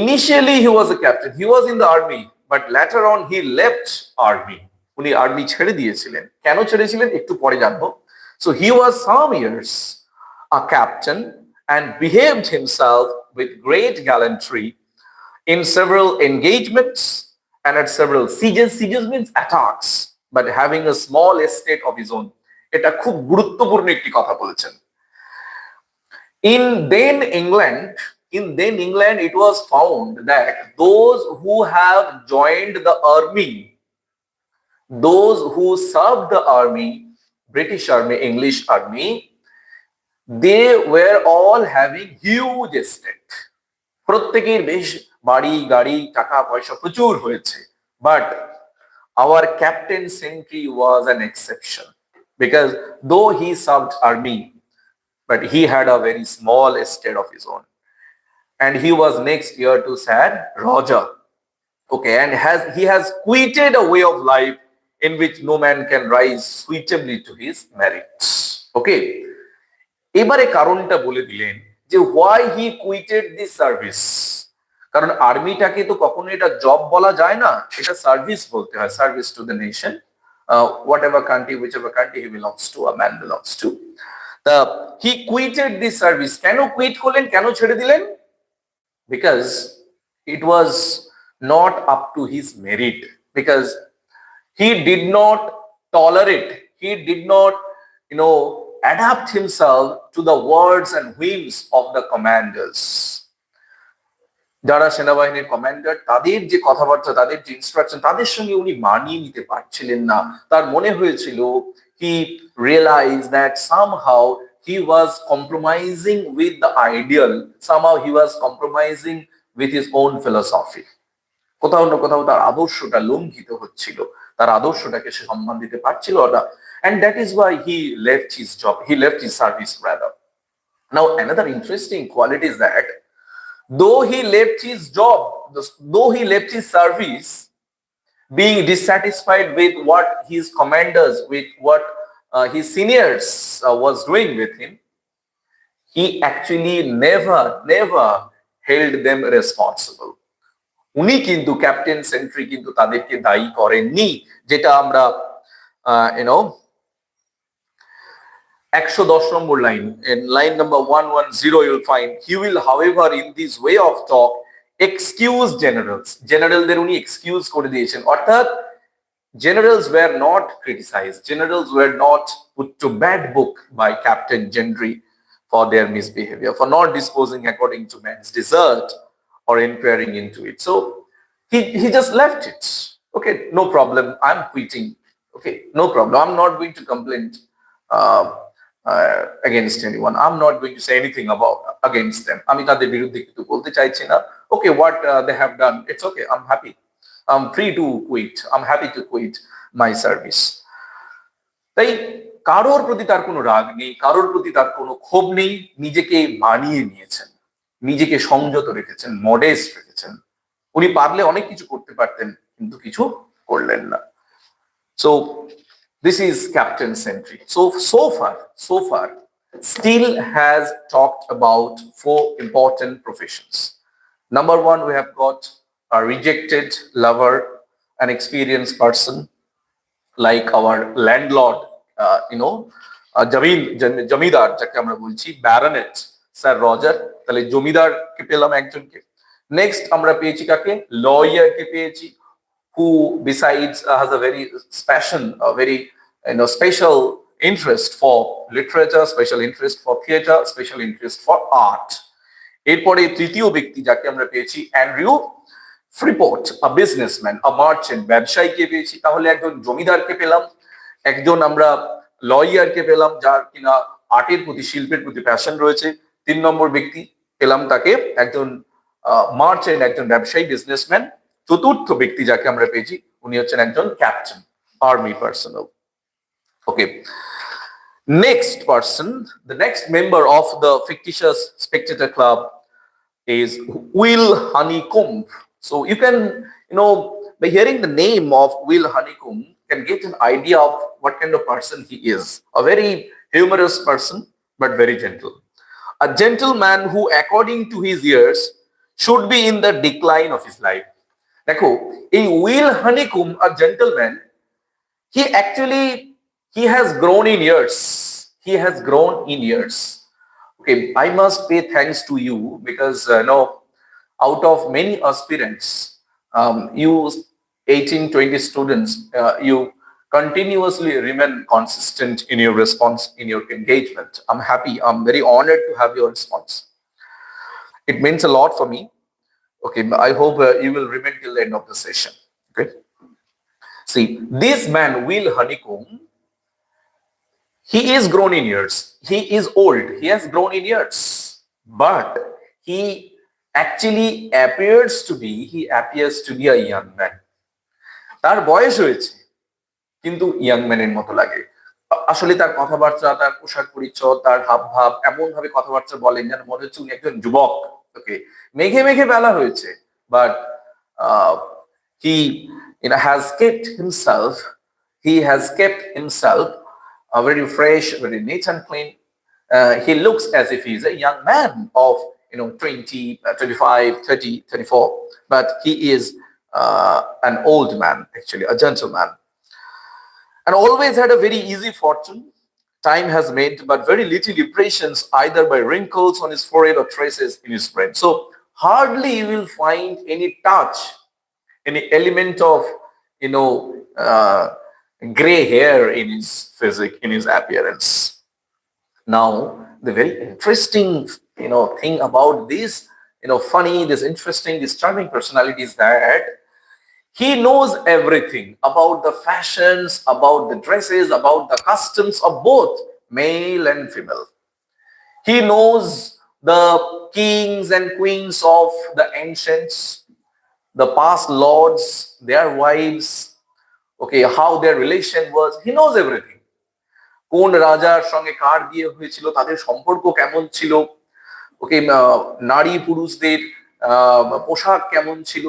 initially he was a captain, he was in the army, but later on he left army. উনি army ছেড়ে দিয়েছিলেন। কেন ছেড়েছিলেন একটু পরে জানবো। So he was some years a captain and behaved himself with great gallantry in several engagements and at several sieges. Sieges means attacks, but having a small estate of his own. এটা খুব গুরুত্বপূর্ণ একটি কথা বলেছেন। In then England, it was found that those who have joined the army, those who served the army, British army, English army, they were all having huge estate. প্রত্যেকের বেশ বাড়ি, গাড়ি, টাকা পয়সা প্রচুর হয়েছে। But our Captain Sentry was an exception, because though he served army, but he had a very small estate of his own, and he was next year to Sir Roger. Okay, and he has quitted a way of life in which no man can rise suitably to his merits. Okay, এবারে কারণটা বলে দিলেন যে why he quitted this service. কারণ আর্মিটাকে তো কখনো এটা job বলা যায় না, এটা সার্ভিস বলতে হয়, service to the nation. whatever country, whichever country he belongs to, a man belongs to. He quitted the service. Keno quit করলেন, কেন ছেড়ে দিলেন? Because it was not up to his merit, because he did not tolerate, he did not, adapt himself to the words and whims of the commanders. যারা সেনাবাহিনীর commander, তাদের যে কথাবার্তা, তাদের যে ইনস্ট্রাকশন, তাদের সঙ্গে উনি মানিয়ে নিতে পারছিলেন না। তার মনে হয়েছিল, he realized that somehow he was compromising with the ideal, somehow he was compromising with his own philosophy. কোথাও না কোথাও তার আদর্শটা লঙ্ঘিত হচ্ছিল, তার আদর্শটাকে সে সম্মান দিতে পারছিল না, and that is why he left his job, he left his service rather. Now another interesting quality is that though he left his job, though he left his service, being dissatisfied with what his commanders, with what his seniors was doing with him, he actually never held them responsible. উনি কিন্তু captain sentry কিন্তু তাদেরকে দায়ী করেননি, যেটা আমরা 110 নম্বর line, in line number 110 you'll find, he will however in this way of talk excuse generals. জেনারেলদের উনি excuse করে দিয়েছেন, অর্থাৎ generals were not criticized, generals were not put to bad book by Captain Gendry for their misbehavior, for not disposing according to man's desert or inquiring into it. So he just left it. Okay, no problem, I'm quitting. Okay, no problem, I'm not going to complain against anyone, I'm not going to say anything against them. আমি তাদের বিরুদ্ধে কিছু বলতে চাইছি না. Okay, what they have done, it's okay, I'm happy, I'm free to quit, I'm happy to quit my service. তাই কারোর প্রতি তার কোনো রাগ নেই, কারোর প্রতি তার কোনো ক্ষোভ নেই, নিজেকে মানিয়ে নিয়েছেন, নিজেকে সংযত রেখেছেন, মডেস্ট রেখেছেন। উনি পারলে অনেক কিছু করতে পারতেন, কিন্তু কিছু করলেন না। So this is Captain Sentry. So far, Steele has talked about 4 important professions. Number 1, we have got a rejected lover, an experienced person like our landlord, জমিদার যাকে আমরা বলছি, ব্যারনেট স্যার রজার। তাহলে জমিদারকে পেলাম একজনকে। নেক্সট আমরা পেয়েছি কাকে? লয়ারকে পেয়েছি, who besides has a very special interest for literature, special interest for theater, special interest for art. এরপরে তৃতীয় ব্যক্তি যাকে আমরা পেয়েছি Andrew freeport, a businessman, a merchant, ব্যবসায়ীকে পেয়েছি। তাহলে একজন জমিদারকে পেলাম, একজন আমরা লয়ারকে পেলাম যার কিনা আর্টের প্রতি, শিল্পের প্রতি প্যাশন রয়েছে। 3 নম্বর ব্যক্তি পেলাম তাকে একজন মার্চেন্ট, একজন ব্যবসায়ী, বিজনেসম্যান। চতুর্থ ব্যক্তি যাকে আমরা পেয়েছি উনি হচ্ছেন একজন captain, army personal. Okay, next person, the next member of the fictitious Spectator Club is Will Honeycomb. So you can, by hearing the name of Will Honeycomb, can get an idea of what kind of person he is. A very humorous person, but very gentle. A gentleman who, according to his years, should be in the decline of his life. দেখো, এই Will Honeycomb, a gentleman, he has grown in years. He has grown in years. Okay, I must pay thanks to you because out of many aspirants, you 18-20 students, you continuously remain consistent in your response, in your engagement. I'm happy, I'm very honored to have your response. It means a lot for me. Okay, I hope you will remain till the end of the session. Okay, see, this man Will Honeycomb, he is grown in years, he is old, he has grown in years, but he actually appears to be a young man. তার বয়স হয়েছে কিন্তু young ম্যানের মতো লাগে। আসলে তার কথাবার্তা, তার পোশাক পরিচ্ছদ, তার হাবভাব, এমন ভাবে কথাবার্তা বলেন যেন মনে হচ্ছে উনি একজন যুবক। ওকে, মেঘে মেঘে বেলা হয়েছে, but he has kept himself very fresh, very neat and clean. He looks as if he's a young man of 20, 25, 30, 34, but he is an old man, actually a gentleman. and always had a very easy fortune. Time has made but very little impressions either by wrinkles on his forehead or traces in his brain. So hardly you will find any touch, any element of, gray hair in his physique, in his appearance. Now, the very interesting, thing about this, funny, this interesting, this charming personality is that he knows everything about the fashions, about the dresses, about the customs of both male and female. He knows the kings and queens of the ancients, the past lords, their wives, okay, how their relation was. He knows everything. কোন রাজার সঙ্গে কার বিয়ে হয়েছিল, তাদের সম্পর্ক কেমন ছিল, ওকে, নারী পুরুষদের পোশাক কেমন ছিল,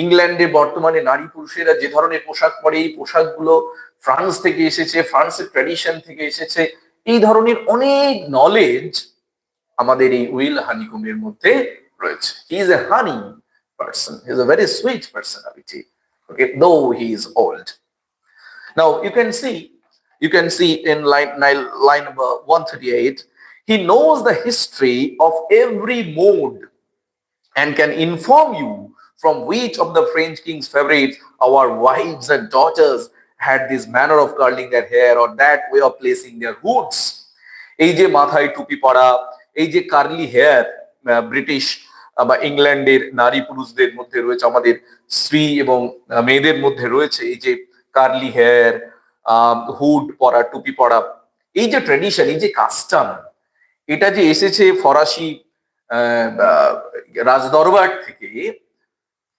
ইংল্যান্ডে বর্তমানে নারী পুরুষেরা যে ধরনের পোশাক পরে, এই পোশাকগুলো ফ্রান্স থেকে এসেছে, ফ্রান্সের ট্র্যাডিশন থেকে এসেছে, এই ধরনের অনেক নলেজ আমাদের এই উইল হানিকমের মধ্যে রয়েছে। He is a honey person, he is a very sweet personality, okay, though he is old. Now you can see in line number 138, he knows the history of every mode and can inform you from which of the French king's favorites our wives and daughters had this manner of curling their hair or that way of placing their hoods. এই যে মাথায় টুপি পরা, এই যে curly hair British বা ইংল্যান্ডের নারী পুরুষদের মধ্যে রয়েছে, আমাদের স্ত্রী এবং মেয়েদের মধ্যে রয়েছে এই যে কার্লি হেয়ার, হুড পরা, টুপি পরা, এই যে ট্রেডিশন, এই যে কাস্টম, এটা যে এসেছে ফরাসি রাজদরবার থেকে,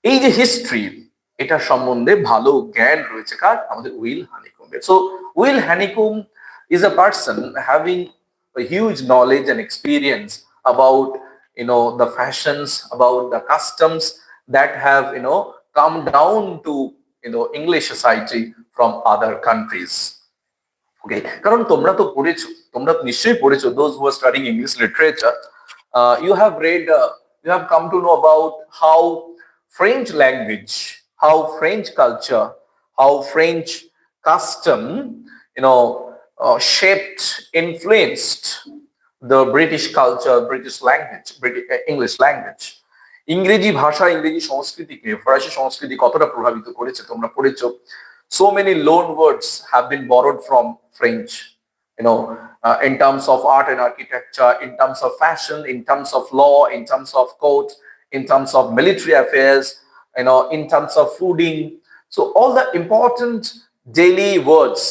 এই যে হিস্ট্রি, এটা সম্বন্ধে ভালো জ্ঞান রয়েছে কার? আমাদের উইল হানিকমের। So Will Honeycomb is a person having a huge knowledge and experience about the fashions, about the customs that have come down to English society from other countries. Okay, কারণ তোমরা তো পড়েছো, তোমরা নিশ্চয়ই পড়েছো, those who are studying English literature, you have read, you have come to know about how French language, how French culture, how French custom, shaped, influenced the British culture, British language, English language. ইংরেজি ভাষা, ইংরেজি সংস্কৃতিকে ফরাসি সংস্কৃতি কতটা প্রভাবিত করেছে তোমরা পড়েছো। So many loan words have been borrowed from French, in terms of art and architecture, in terms of fashion, in terms of law, in terms of court, in terms of military affairs, in terms of fooding. So all the important daily words,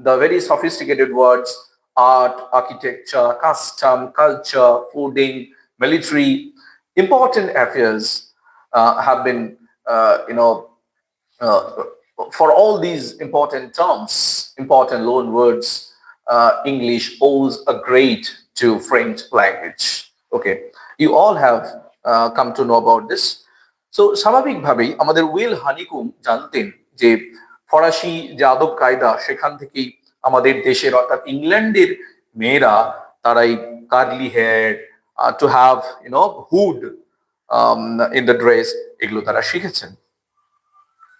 the very sophisticated words, art, architecture, custom, culture, fooding, military, important affairs have been, for all these important terms, important loan words, English owes a great to French language. Okay, you all have come to know about this. So স্বাভাবিকভাবেই আমাদের will হানিকুম জানতেন যে ফরাসি যে আদব কায়দা, সেখান থেকেই আমাদের দেশের অর্থাৎ ইংল্যান্ডের মেয়েরা তারাই curly hair, to have hood in the dress, এগুলো তারা শিখেছেন।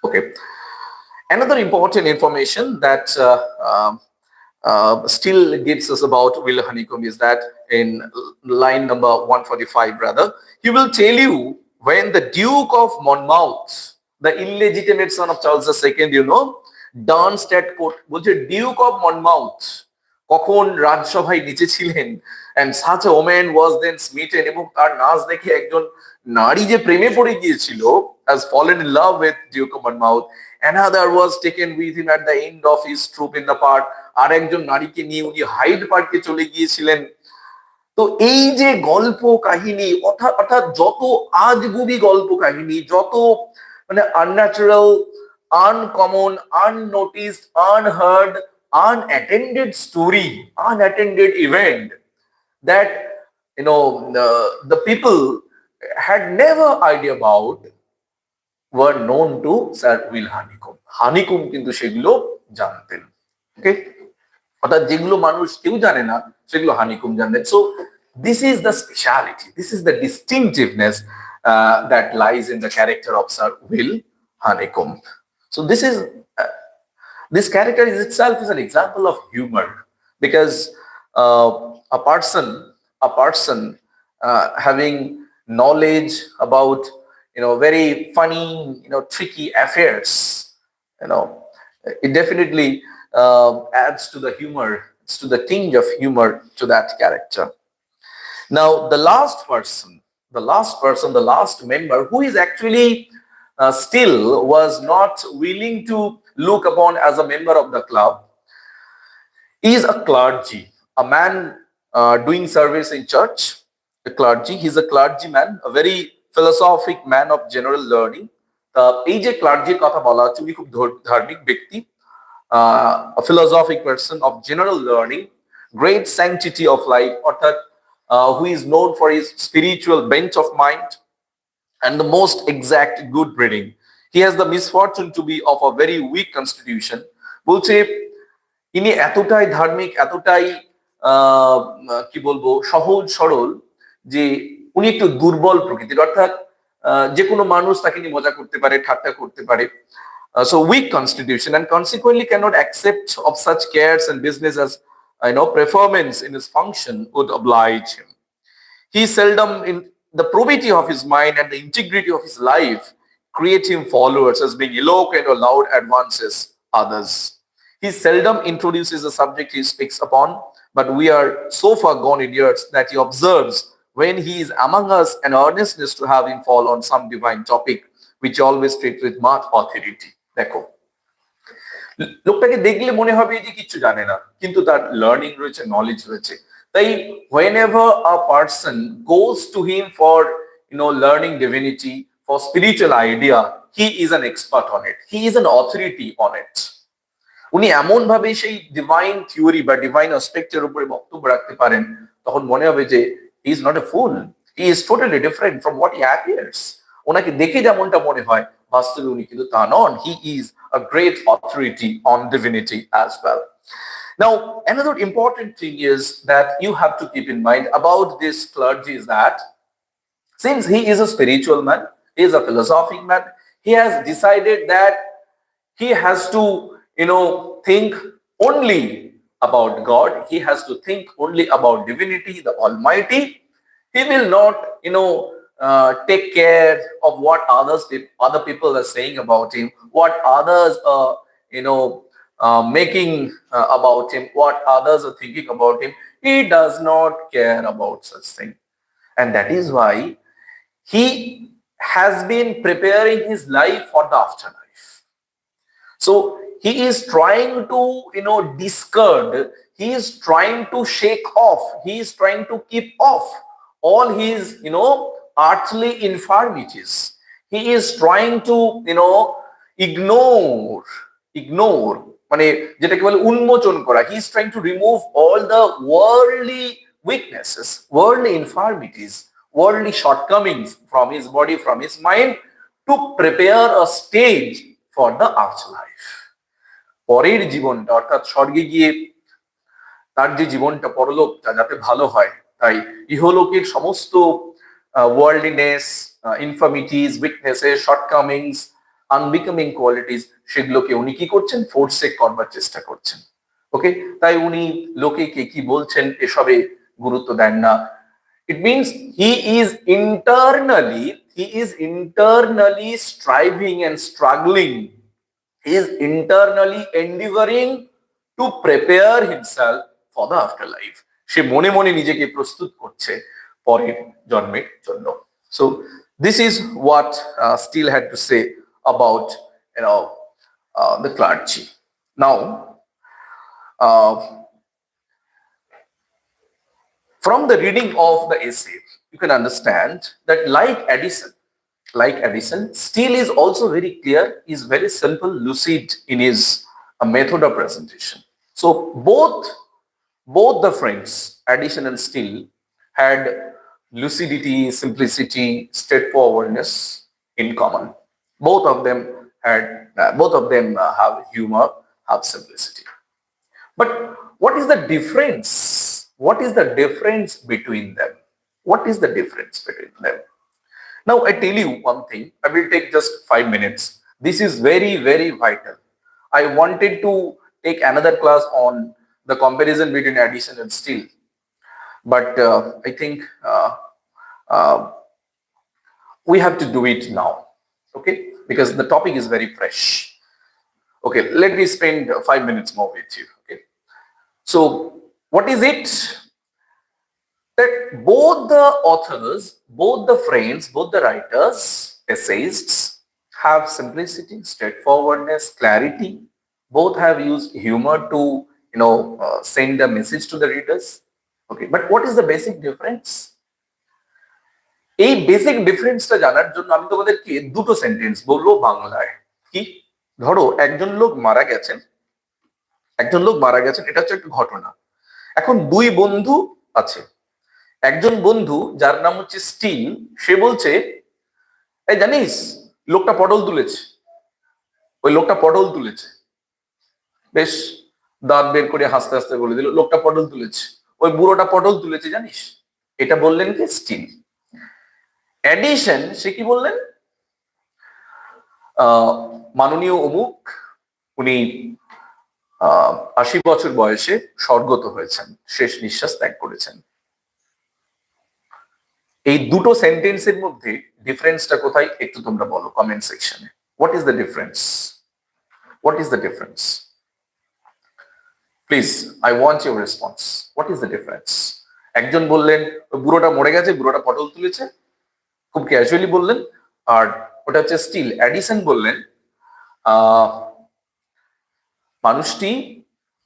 Okay, another important information that Steele gives us about Will Honeycomb is that in line number 145, rather, he will tell you when the Duke of Monmouth, the illegitimate son of Charles II, danced at court. বলছে Duke of Monmouth কখন রাজসভায় নিচে ছিলেন, and such a woman was then smitten, এবং তার নাচ দেখে একজন নারী যে প্রেমে পড়ে গিয়েছিল, has fallen in love with Duke of Monmouth. Another was taken with him at the end of his troop in the park. আর একজন নারীকে নিয়ে উনি হাইড পার্কে চলে গিয়েছিলেন। তো এই যে গল্প কাহিনী, অর্থাৎ যত আজগুবি গল্প কাহিনী, যত মানে unnatural, uncommon, আননোটিসড, unheard, unattended story, unattended event that the people had never idea about were known to Sir Will Honeycomb. Honeycomb কিন্তু সেগুলো জানতেন। ওকে, অর্থাৎ যেগুলো মানুষ কেউ জানে না সেগুলো হানিকুম জানতেন। So this is the speciality, this is the distinctiveness that lies in the character of Sir Will Honeycomb. So this is This character is itself is an example of humor because a person having knowledge about very funny tricky affairs, you know it definitely adds to the humor, to the tinge of humor to that character. Now, the last member who is actually still was not willing to look upon as a member of the club is a clergy, a man doing service in church, a clergy. He's a clergyman, a very philosophic man of general learning. এই যে ক্লার্জির কথা বলা হচ্ছে উনি খুব ধার্মিক ব্যক্তি, a philosophic person of general learning, great sanctity of life, অর্থাৎ who is known for his spiritual bent of mind and the most exact good breeding. He has the misfortune to be of a very weak constitution. বলছে ইনি এতটাই ধার্মিক, এতটাই কি বলবো সহজ সরল যে উনি একটু দুর্বল প্রকৃতির, অর্থাৎ যে কোনো মানুষ তাকে নিয়ে মজা করতে পারে, ঠাট্টা করতে পারে. So weak constitution, and consequently cannot accept of such cares and business as preferments in his function would oblige him. He seldom, in the probity of his mind and the integrity of his life, create him followers as being eloquent or loud advances others. He seldom introduces a subject he speaks upon, but we are so far gone in years that he observes when he is among us an earnestness to have him fall on some divine topic, which he always treats with much authority. দেখো, লোকটাকে দেখলে মনে হবে যে কিছু জানে না, কিন্তু তার লার্নিং রয়েছে, নলেজ রয়েছে। তাই whenever a person goes to him for learning divinity, for spiritual idea, he is an expert on it, he is an authority on it. উনি এমন ভাবে সেই ডিভাইন থিওরি বা ডিভাইন অ্যাসপেক্টের উপরে বক্তব্য রাখতে পারেন, তখন মনে হবে যে he is not a fool, he is totally different from what he appears. ওনাকে দেখে যেমনটা মনে হয়, বাস্তবে উনি কিন্তু তা নন। He is a great authority on divinity as well. Now, another important thing is that you have to keep in mind about this clergy is that since he is a spiritual man, he is a philosophic man, he has decided that he has to think only about God. He has to think only about divinity, the Almighty. He will not take care of what other people are saying about him, what others are making about him, what others are thinking about him. He does not care about such thing, and that is why he has been preparing his life for the afterlife. So he is trying to discard, he is trying to shake off, he is trying to keep off all his earthly infirmities. He is trying to ignore মানে যেটাকে বলে উন্মোচন করা. He is trying to remove all the worldly weaknesses, worldly infirmities, worldly shortcomings from his body, from his mind, to prepare a stage for the afterlife. পরের জীবনটা, অর্থাৎ স্বর্গে গিয়ে তার যে জীবনটা, পরলোকটা যাতে ভালো হয়, তাই ইহলোকের সমস্ত ওয়ার্ল্ডলিনেস, ইনফার্মিটিস, উইকনেসেস, শর্টকামিংস, আনবিকামিং কোয়ালিটিস, সেগুলোকে উনি কি করছেন, ফোরসেক করবার চেষ্টা করছেন। ওকে, তাই উনি লোকে কে কি বলছেন এসবে গুরুত্ব দেন না। It means he is internally striving and struggling. He is internally endeavoring to prepare himself for the afterlife. সে মনে মনে নিজেকে প্রস্তুত করছে পরের জন্মের জন্য। So this is what Steele had to say about the clergy. Now, from the reading of the essay, you can understand that like Addison, Steele is also very clear, is very simple, lucid in his method of presentation. So both the friends, Addison and Steele, had lucidity, simplicity, straightforwardness in common. Both of them have humor, have simplicity. But what is the difference? What is the difference between them? What is the difference between them? Now, I tell you one thing. I will take just 5 minutes. This is very, very vital. I wanted to take another class on the comparison between Addison and Steele, but I think uh, we have to do it now, okay, because the topic is very fresh. Okay, let me spend 5 minutes more with you. Okay, so what is it that both the authors, both the friends, both the writers, essayists have simplicity, straightforwardness, clarity. Both have used humor to, send a message to the readers. Okay, but what is the basic difference? এই basic ডিফারেন্সটা জানার জন্য আমি তোমাদেরকে দুটো sentence বলবো বাংলায়। কি, ধরো একজন লোক মারা গেছেন, এটা হচ্ছে একটা ঘটনা। এখন দুই বন্ধু আছে, একজন বন্ধু যার নাম হচ্ছে স্টিল, সে বলছে এই জানিস লোকটা পটল তুলেছে, ওই লোকটা পটল তুলেছে, বেশ দাঁত বের করে হাসতে হাসতে বলে দিল লোকটা পটল তুলেছে, ওই বুড়োটা পটল তুলেছে জানিস। এটা বললেন কি স্টিল। অ্যাডিশন সে কি বললেন, মাননীয় অমুক উনি 80 বছর বয়সে স্বর্গত হয়েছেন, শেষ নিঃশ্বাস ত্যাগ করেছেন। এই দুটো সেন্টেন্সের মধ্যে ডিফারেন্সটা কোথায় একটু তোমরা বলো কমেন্ট সেকশনে। What is the difference? What is the difference? Please, I want your response. What is the difference? একজন বললেন বুড়োটা মরে গেছে, বুড়োটা পটল তুলেছে, খুব ক্যাজুয়ালি বললেন। আর ওটা হচ্ছে স্টিল। অ্যাডিসন বললেন মানুষটি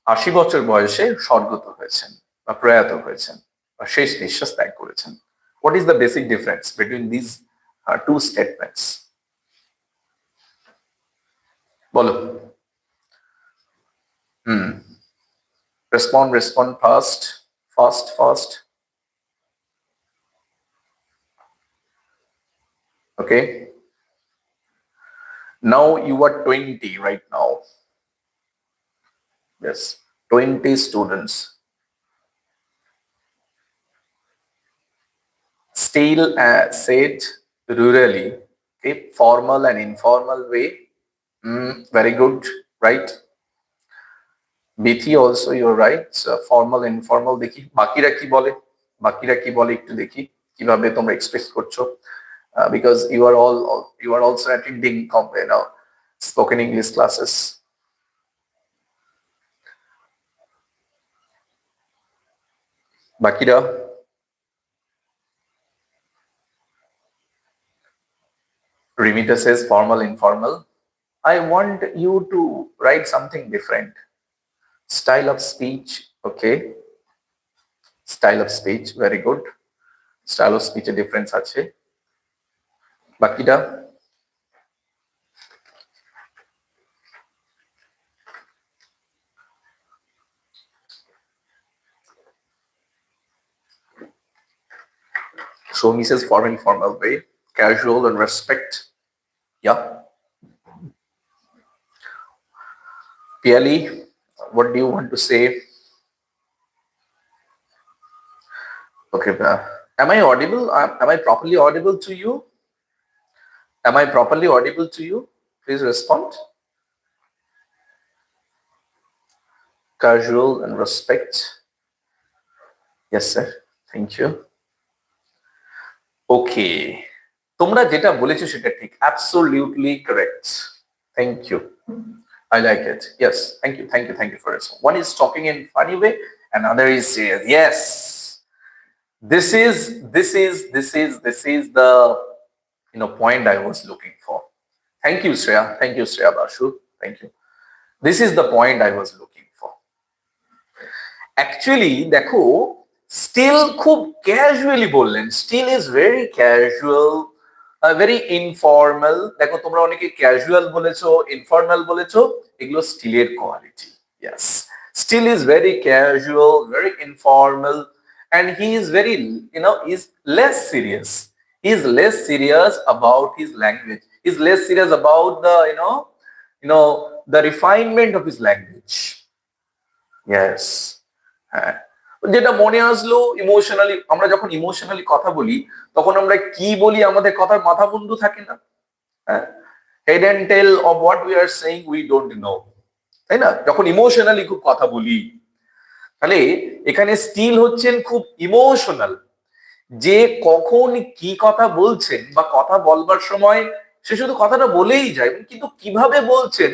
80 বছর বয়সে স্বর্গত হয়েছেন বা প্রয়াত হয়েছেন বা শেষ নিঃশ্বাস ত্যাগ করেছেন। What is the basic difference between these two statements? বলো। Respond fast. Okay. Now you are 20 right now. Yes, 20 students. Steele said rurally, okay, formal and informal way. Very good, right? Bithi also, you're right. So, formal, informal. দেখি বাকিরা কি বলে একটু দেখি কিভাবে তোমরা express করছো, because you are also attending spoken English classes. বাকিরা Rimita says formal, informal. I want you to write something different. Style of speech, okay. Style of speech, very good. Style of speech a difference আছে। বাকিটা so he says formal way, casual and respect. Yeah. Piali, what do you want to say? Okay, am I audible? Am I properly audible to you? Am I properly audible to you? Please respond. Casual and respect. Yes, sir. Thank you. Okay. তোমরা যেটা বলেছো সেটা ঠিক, absolutely correct. Thank you. I like it. Yes, thank you for it. One is talking in funny way, and other is serious. Yes, this is the point I was looking for. Thank you, Shreya Bashu. Thank you. This is the point I was looking for. Actually, দেখো still খুব casually বললেন, still is very casual, very informal. দেখো তোমরা অনেকে casual বলেছো, informal বলেছো, এগুলো স্টিলের quality. Yes, still is very casual, very informal, and he is very, is less serious. He is less serious about his language. He is less serious about the, the refinement of his language. Yes. যেটা মনে আসলো emotionally, আমরা যখন emotionally কথা বলি তখন আমরা কি বলি আমাদের কথার মাথা মুন্ডু থাকে না। Head and tail of what we are saying we don't know. তাই না? যখন ইমোশনালি খুব কথা বলি, তাহলে এখানে স্টিল হচ্ছেন খুব ইমোশনাল, যে কখন কি কথা বলছেন বা কথা বলবার সময় সে শুধু কথাটা বলেই যায়, কিন্তু কিভাবে বলছেন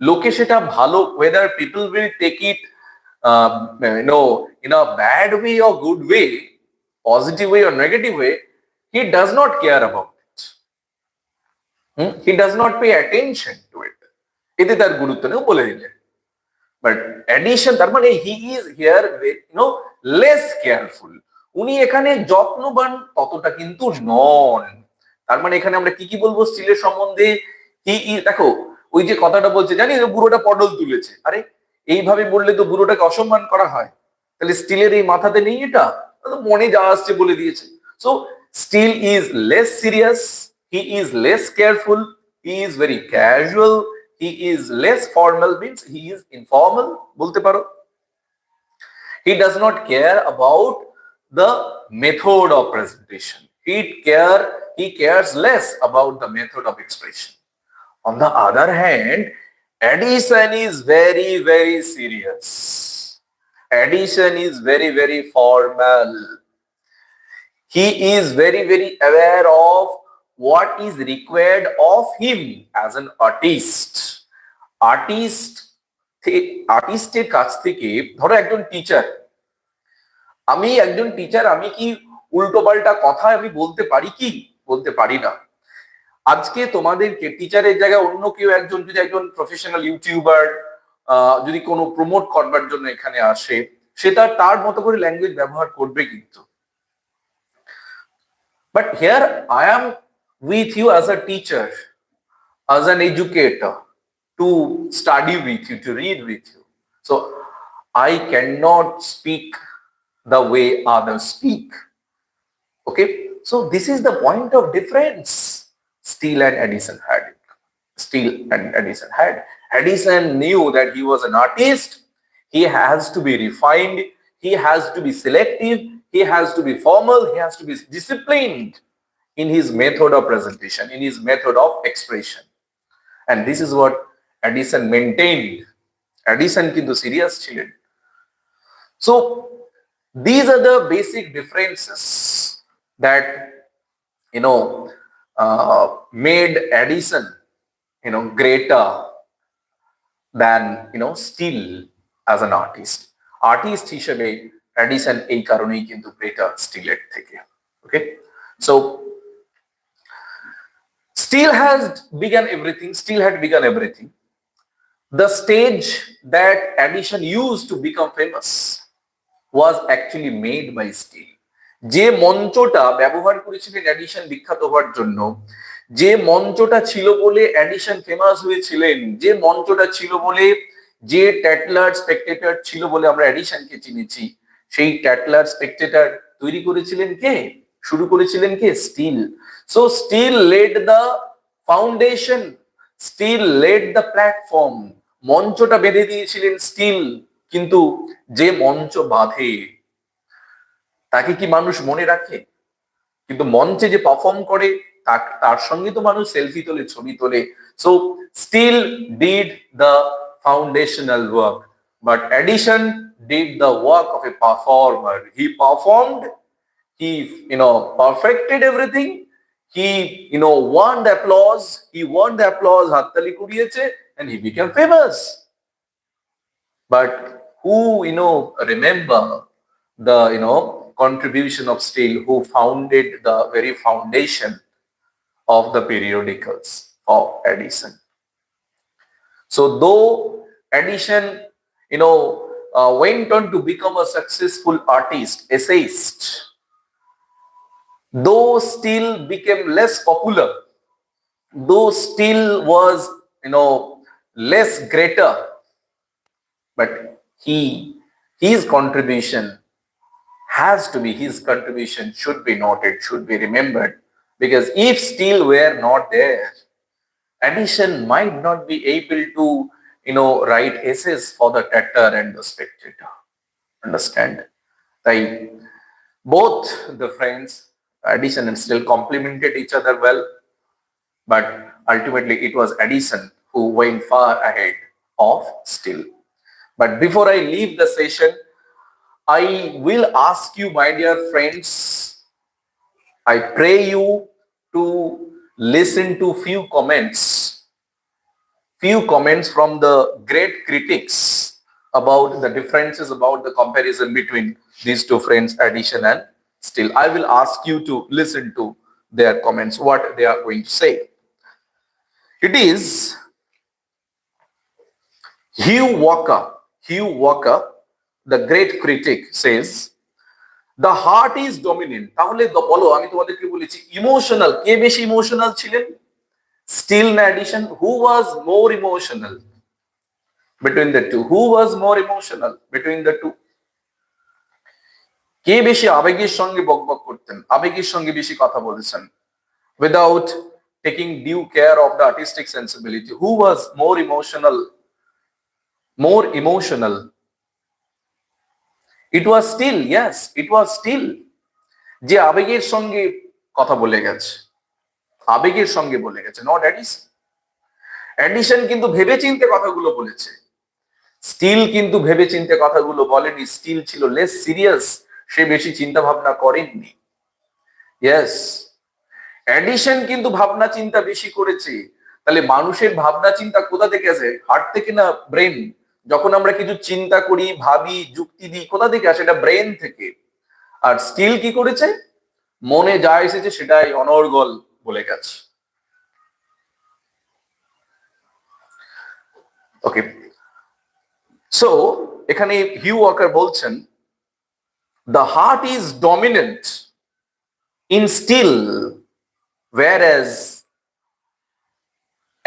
লোকে সেটা ভালো, whether people will take it in a bad way or good way, positive way or negative way, he does not care about it. He does not pay attention to it. এতে তার গুরুত্ব নেই, বলে দিলেন। বাট অ্যাডিশন, তার মানে he is here less careful, উনি এখানে যত্নবান ততটা কিন্তু নন। তার মানে এখানে আমরা কি কি বলবো স্টিলের সম্বন্ধে? দেখো, ওই যে কথাটা বলছে, জানি বুড়োটা পটল তুলেছে, আরে এইভাবে বললে তো বুড়োটাকে অসম্মান করা হয়, তাহলে স্টিলের এই মাথাতে নেই, এটা মনে যা আসছে বলে দিয়েছে। So Steele is less serious, he is less careful, he is very casual, he is less formal, means he is informal বলতে পারো। He does not care about the method of presentation, he cares less about the method of expression. On the other hand, Addison is very, very serious. Addison is very, very formal. He is very, very aware of what is required of him as an artist. আর্টিস্টের কাছ থেকে, ধরো একজন teacher, আমি একজন teacher, আমি কি উল্টো পাল্টা কথা আমি বলতে পারি? কি বলতে পারি না। আজকে তোমাদেরকে টিচারের জায়গায় অন্য কেউ একজন, যদি একজন প্রফেশনাল ইউটিউবার যদি কোনো প্রমোট করবার জন্য এখানে আসে, সে তার মতো করে ল্যাঙ্গুয়েজ ব্যবহার করবে কিন্তু। But here I am with you as a teacher, as an educator, to study with you, to read with you. So I cannot speak the way others speak. Okay, so this is the point of difference Steele and Addison had. Addison knew that he was an artist, he has to be refined, he has to be selective, he has to be formal, he has to be disciplined in his method of presentation, in his method of expression. And this is what Addison maintained. Addison kintu serious ছিলেন। So these are the basic differences that made Addison greater than Steele as an artist. Artist হিসেবে Addison এই কারণেই কিন্তু greater Steele এর থেকে। Okay, so Steele had begun everything. The stage that Addison used to become famous was actually made by Steele. যে মঞ্চটা ব্যবহার করেছিলেন addition বিখ্যাত হওয়ার জন্য, যে মঞ্চটা ছিল বলে অ্যাডিশন ফেমাস হয়েছিলেন, যে মঞ্চটা ছিল বলে, যে ট্যাটলার স্পেকটেটর ছিল বলে আমরা অ্যাডিশনকে চিনেছি, সেই ট্যাটলার স্পেকটেটর তৈরি করেছিলেন কে? শুরু করেছিলেন কে? Steele. So Steele laid the foundation, Steele laid the platform, মঞ্চটা বেঁধে দিয়েছিলেন স্টিল। কিন্তু যে মঞ্চ বাঁধে তাকে কি মানুষ মনে রাখে? কিন্তু মঞ্চে যে পারফর্ম করে তার সঙ্গে তো মানুষ সেলফি তোলে, ছবি তোলে। So Steele did the foundational work, but Addison did the work of a performer. He performed, he perfected everything, he won the applause, হাততালি কুড়িয়েছে, and he became famous. But who remember the contribution of Steele, who founded the very foundation of the periodicals of Addison? So though Addison went on to become a successful artist, essayist, though Steele became less popular, though Steele was less greater, but his contribution should be noted, should be remembered, because if Steele were not there, Addison might not be able to write essays for the Textual and the Spectator. Understand? Both the friends, Addison and Steele, complemented each other well, but ultimately it was Addison who went far ahead of Steele. But before I leave the session, I will ask you, my dear friends, I pray you to listen to few comments from the great critics about the differences, about the comparison between these two friends, Addison and Steele. I will ask you to listen to their comments, what they are going to say. It is Hugh Walker, the great critic, says, the heart is dominant. তাহলে বলো, আমি তোমাদেরকে বলেছি emotional, কে বেশি emotional ছিলেন? Steele and Addison. Who was more emotional between the two? Who was more emotional between the two? কে বেশি আবেগের সঙ্গে বকবক করতেন, আবেগের সঙ্গে বেশি কথা বলেছেন, without taking due care of the artistic sensibility? Who was more emotional? It was Steele. Yes, it was Steele. যে আবেগের সঙ্গে কথা বলে গেছে, আবেগের সঙ্গে বলে গেছে, নট অ্যাডিসন। অ্যাডিসন কিন্তু ভেবেচিন্তে কথাগুলো বলেছে, স্টিল কিন্তু ভেবেচিন্তে কথাগুলো বলেনি। স্টিল ছিল লেস সিরিয়াস, সে বেশি চিন্তা ভাবনা করেননি। ইয়েস, অ্যাডিসন কিন্তু ভাবনা চিন্তা বেশি করেছে। তাহলে মানুষের ভাবনা চিন্তা কোথা থেকে আসে? হার্ট থেকে না ব্রেন? যখন আমরা কিছু চিন্তা করি, ভাবি, যুক্তি দিই, কোথা থেকে আসে? এটা ব্রেন থেকে। আর স্টিল কি করেছে? মনে যা এসেছে সেটাই অনর্গল বলে গেছে। ওকে, সো এখানে হিউ ওয়াকার বলছেন, the heart is dominant in Steele, whereas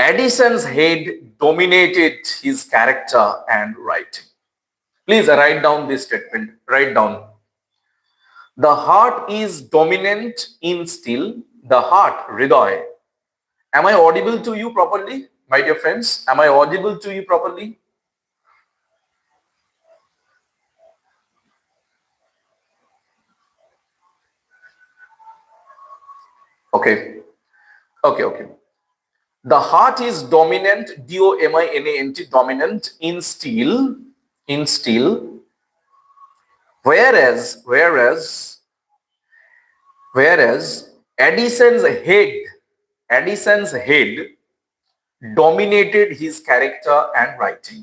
Addison's head dominated his character and writing. Please write down this statement. Write down. The heart is dominant in Steele. The heart, hriday. Am I audible to you properly, my dear friends? Am I audible to you properly? Okay. The heart is dominant, dominant, dominant in Steele, whereas Addison's head dominated his character and writing.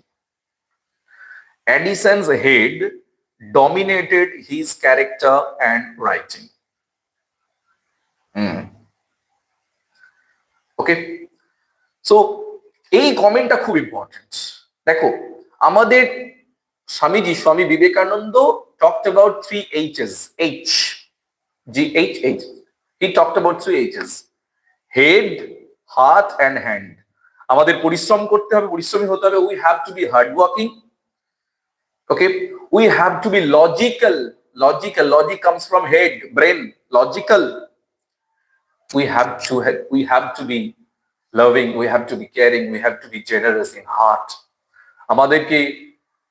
Addison's head dominated his character and writing. Okay, so এই কমেন্টটা খুব important. দেখো, আমাদের Swami Vivekananda talked about 3 H's. He talked about 3 H's: head, heart and hand. আমাদের পরিশ্রম করতে হবে, পরিশ্রমী হতে হবে। We have to be hard working. Okay, we have to be logical. Logic comes from head, brain, logical. We have to be loving, we have to be caring, we have to be generous in heart. আমাদেরকে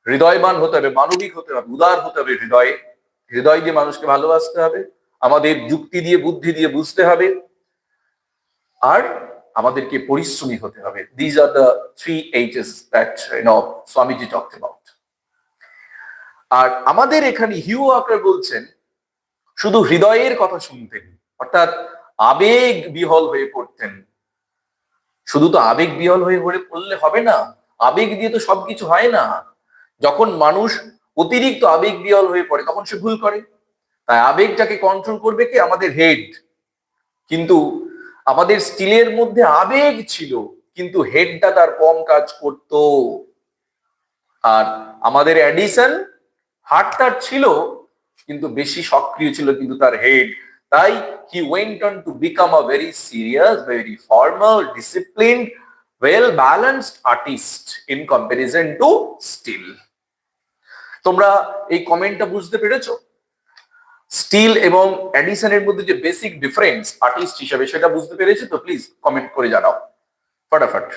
হৃদয়বান হতে হবে, মানবিক হতে হবে, উদার হতে হবে। হৃদয় দিয়ে মানুষকে ভালোবাসতে হবে, আমাদের যুক্তি দিয়ে, বুদ্ধি দিয়ে বুঝতে হবে, আর আমাদেরকে পরিশ্রমী হতে হবে। These are the 3 H's that Swamiji talked about. আর আমাদের এখানে হিউ ওয়াকার বলছেন, শুধু হৃদয়ের কথা শুনতেন, অর্থাৎ আবেগ বিহল হয়ে পড়তেন। শুধু তো আবেগ বিহল হয়ে পড়লে হবে না, আবেগ দিয়ে তো সবকিছু হয় না। যখন মানুষ অতিরিক্ত আবেগ বিহল হয়ে পড়ে তখন সে ভুল করে। তাই আবেগটাকে কন্ট্রোল করবে কি? আমাদের হেড। কিন্তু আমাদের স্টিলের মধ্যে আবেগ ছিল, কিন্তু হেডটা তার কম কাজ করত। আর আমাদের অ্যাডিসন হার্টটা ছিল, কিন্তু বেশি সক্রিয় ছিল কিন্তু তার হেড। তাই he went on to become a very serious, very formal, disciplined, well balanced artist in comparison to Steele. তোমরা এই কমেন্টটা বুঝতে পেরেছো? স্টিল এবং অ্যাডিসনের মধ্যে যে বেসিক ডিফারেন্স আর্টিস্ট হিসেবে, সেটা বুঝতে পেরেছো তো? প্লিজ কমেন্ট করে জানাও ফটাফট।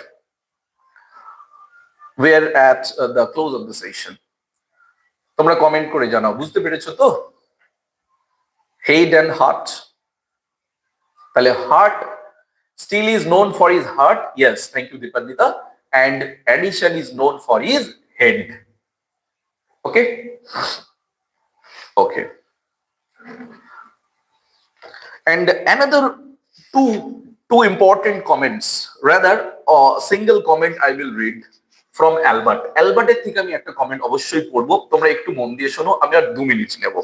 We are at the close of the session. তোমরা কমেন্ট করে জানাও, বুঝতে পেরেছো তো? Head and heart. তাহলে heart, Steele is known for his heart. Yes, thank you, Dipandita. and addition is known for his head. Okay, okay. And another two important comments, rather a single comment I will read from Albert. Alberটের থেকে আমি একটা comment অবশ্যই পড়বো, তোমরা একটু মন দিয়ে শোনো, আমি আর 2 মিনিট নেব।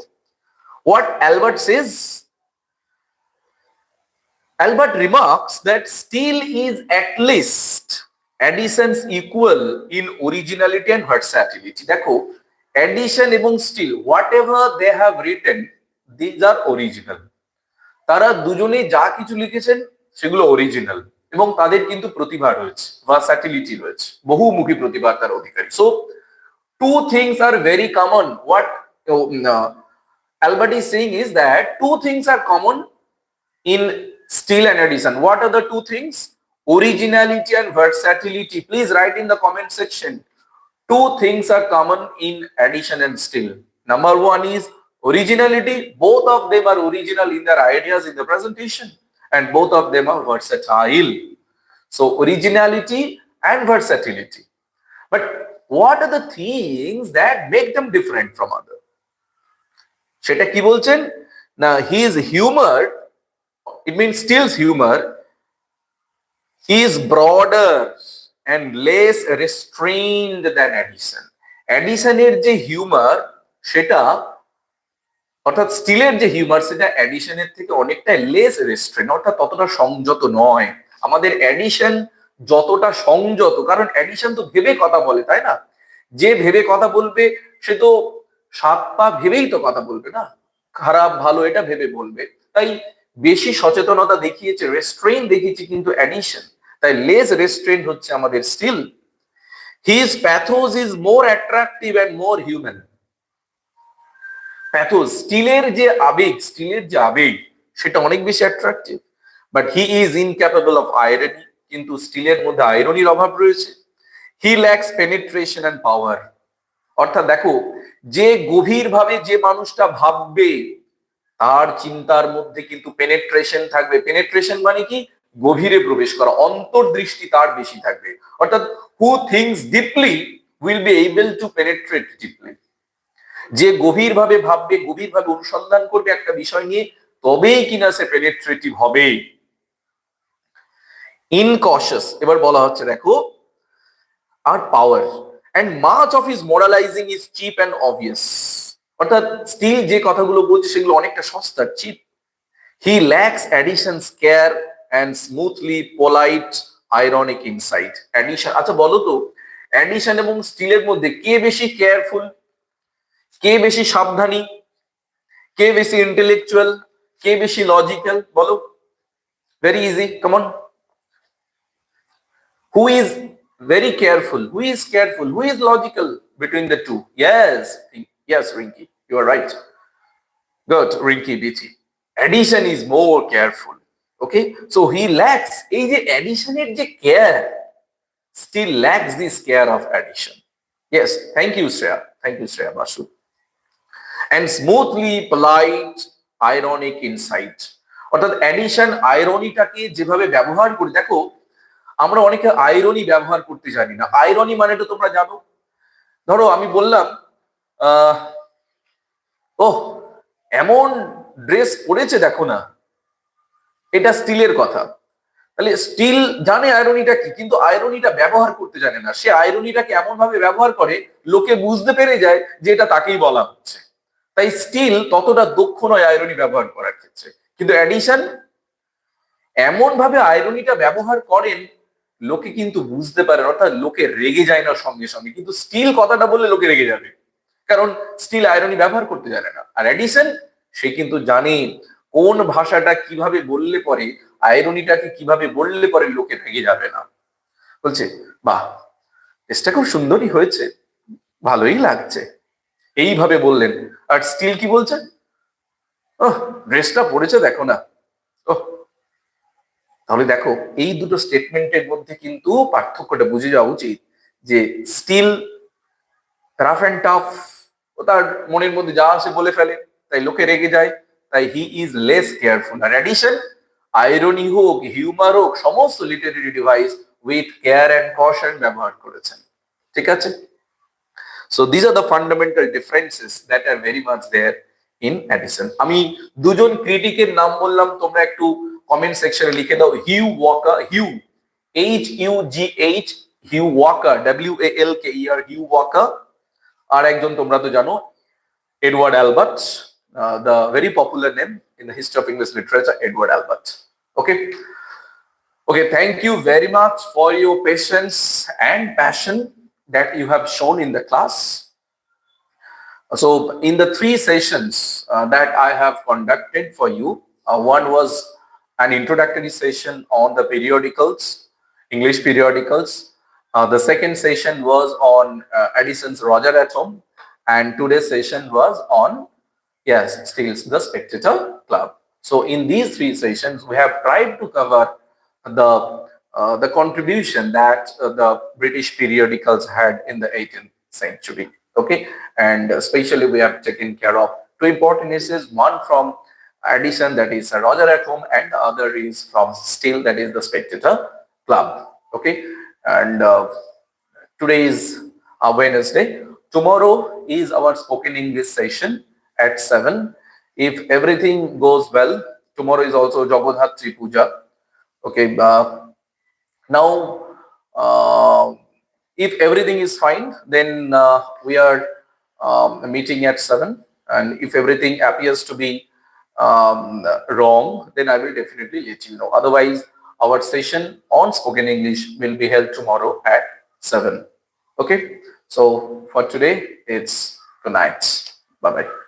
What Albert says, Albert remarks that Steele is at least Addison's equal in originality and versatility. দেখো, Addison এবং Steele, whatever they have written, these are original. তারা দুজনেই যা কিছু লিখেছেন সেগুলো অরিজিনাল, এবং তাদের কিন্তু প্রতিভা রয়েছে, ভার্সাটিলিটি রয়েছে, বহুমুখী প্রতিভার তার অধিকারী। So two things are very common. What Albert is saying is that two things are common in Steele and Addison. What are the two things? Originality and versatility. Please write in the comment section. Two things are common in Addison and Steele. Number one is originality. Both of them are original in their ideas in the presentation, and both of them are versatile. So originality and versatility. But what are the things that make them different from others? সেটা কি বলছেন না, his humor, it means Steele's humor, is broader and less restrained than Addison. Addisonের যে humour সেটা, অর্থাৎ স্টিলের যে humour সেটা অ্যাডিশনের থেকে অনেকটা লেস রেস্ট্রেন, অর্থাৎ ততটা সংযত নয়। আমাদের অ্যাডিশন যতটা সংযত, কারণ অ্যাডিশন তো ভেবে কথা বলে, তাই না? যে ভেবে কথা বলবে সে তো 7 পা ভেবেই তো কথা বলবে না, খারাপ ভালো এটা ভেবে বলবে। তাই বেশি সচেতনতা দেখিয়েছে, রেস্ট্রেন দেখিয়েছে কিন্তু অ্যাডিশন, তাই লেস রেস্ট্রেন হচ্ছে আমাদের Steele. His pathos is more attractive and more human. Pathos, স্টিলের যে আবেগ সেটা অনেক বেশি attractive, but he is incapable of irony, কিন্তু স্টিলের মধ্যে আইরনির অভাব রয়েছে। He lacks penetration and power, অর্থাৎ দেখো, যে গভীরভাবে যে মানুষটা ভাববে তার চিন্তার মধ্যে কিন্তু পেনিট্রেশন থাকবে। পেনিট্রেশন মানে কি? গভীরে প্রবেশ করা, অন্তর্দৃষ্টি তার বেশি থাকবে। অর্থাৎ who thinks deeply will be able to penetrate deeply. যে গভীরভাবে ভাববে, গভীরভাবে অনুসন্ধান করবে একটা বিষয় নিয়ে, তবেই কিনা সে পেনিট্রেটিভ হবে। ইনকশাস, এবার বলা হচ্ছে দেখো, আর পাওয়ার and much of his moralizing is cheap and obvious. অর্থাৎ স্টিল যে কথাগুলো বলছে সেগুলো অনেকটা সস্তা, chip. He lacks Addison's care and smoothly polite ironic insight. Addison, আচ্ছা বলো তো, অ্যাডিশন এবং স্টিলের মধ্যে কে বেশি কেয়ারফুল, কে বেশি সাবধানী, কে বেশি ইন্টেলেকচুয়াল, কে বেশি লজিক্যাল? বলো, very easy, come on. Who is very careful? Who is careful? Who is logical between the two? Yes, Rinky, you are right. Good, Rinky BT. Addison is more careful. Okay, so he lacks এই যে অ্যাডিশনের যে care, still lacks this care of Addison. Yes, thank you Shreya Basu. And smoothly polite ironic insight, অর্থাৎ addition আইরনিটাকে যেভাবে ব্যবহার করে, দেখো আমরা অনেকে আইরনি ব্যবহার করতে জানি না। আইরনি মানে তো তোমরা জানো, ধরো আমি বললাম ওহ এমন ড্রেস পরেছে দেখো না, এটা স্টিলের কথা। তাহলে স্টিল জানে আইরনিটা কি, কিন্তু আইরনিটা ব্যবহার করতে জানে না। সে আইরনিটাকে এমন ভাবে ব্যবহার করে লোকে বুঝতে পেরে যায় যে এটা তাকেই বলা হচ্ছে। তাই স্টিল ততটা দক্ষ নয় আইরনি ব্যবহার করার ক্ষেত্রে, কিন্তু অ্যাডিশন এমন ভাবে আইরনিটা ব্যবহার করেন লোকে কিন্তু বুঝতে পারে, অর্থাৎ লোকে রেগে যায় না সঙ্গে সঙ্গে, কিন্তু স্টিল কথাটা বললে লোকে রেগে যাবে, কারণ স্টিল আইরনি ব্যবহার করতে জানে না। আর অ্যাডিশন সে কিন্তু জানে কোন ভাষাটা কিভাবে বললে পরে, আইরনিটাকে কিভাবে বললে পরে লোকে রেগে যাবে না। বলছে বাহ ড্রেসটা খুব সুন্দরই হয়েছে, ভালোই লাগছে, এইভাবে বললেন। আর স্টিল কি বলছেন, ওহ ড্রেসটা পরেছে দেখো না, ওহ। তাহলে দেখো এই দুটো স্টেটমেন্টের মধ্যে কিন্তু পার্থক্যটা বুঝে যাওয়া উচিত, যে স্টিল রাফ অ্যান্ড টাফ, ও তার মনের মধ্যে যা আসে বলে ফেলে, তাই লোকে রেগে যায়, তাই হি ইজ লেস কেয়ারফুল। আর অ্যাডিশন আইরনি হোক, হিউমার হোক, সমস্ত literary device with care and caution ব্যবহার করেছেন। ঠিক আছে? So these are the fundamental differences that are very much there in Addison. আমি দুজন ক্রিটিকের নাম বললাম, তোমরা একটু কমেন্ট সেকশনে লিখে দাও। Hugh Walker, Hugh HUGH, Hugh Walker, WALKER, Hugh Walker. আর একজন তোমরা তো জানো, Edward Albert, the very popular name in the history of English literature, Edward Albert. Okay. Okay, thank you very much for your patience and passion that you have shown in the class. So in the 3 sessions that I have conducted for you, one was an introductory session on the periodicals, English periodicals. The second session was on Addison's Roger Atom, and today's session was on, yes, Steele's The Spectator Club. So in these 3 sessions, we have tried to cover the contribution that the British periodicals had in the 18th century. Okay, and especially we have taken care of 2 important essays, one from Addison, that is Roger Atom, and the other is from Steele, that is The Spectator Club. Okay, and today is Wednesday. Tomorrow is our spoken English session at 7. If everything goes well, tomorrow is also Jagodhatri Puja. Okay, now if everything is fine, then we are meeting at 7, and if everything appears to be wrong, then I will definitely let you know. Otherwise, our session on spoken English will be held tomorrow at 7. Okay, so for today, it's good night. Bye bye.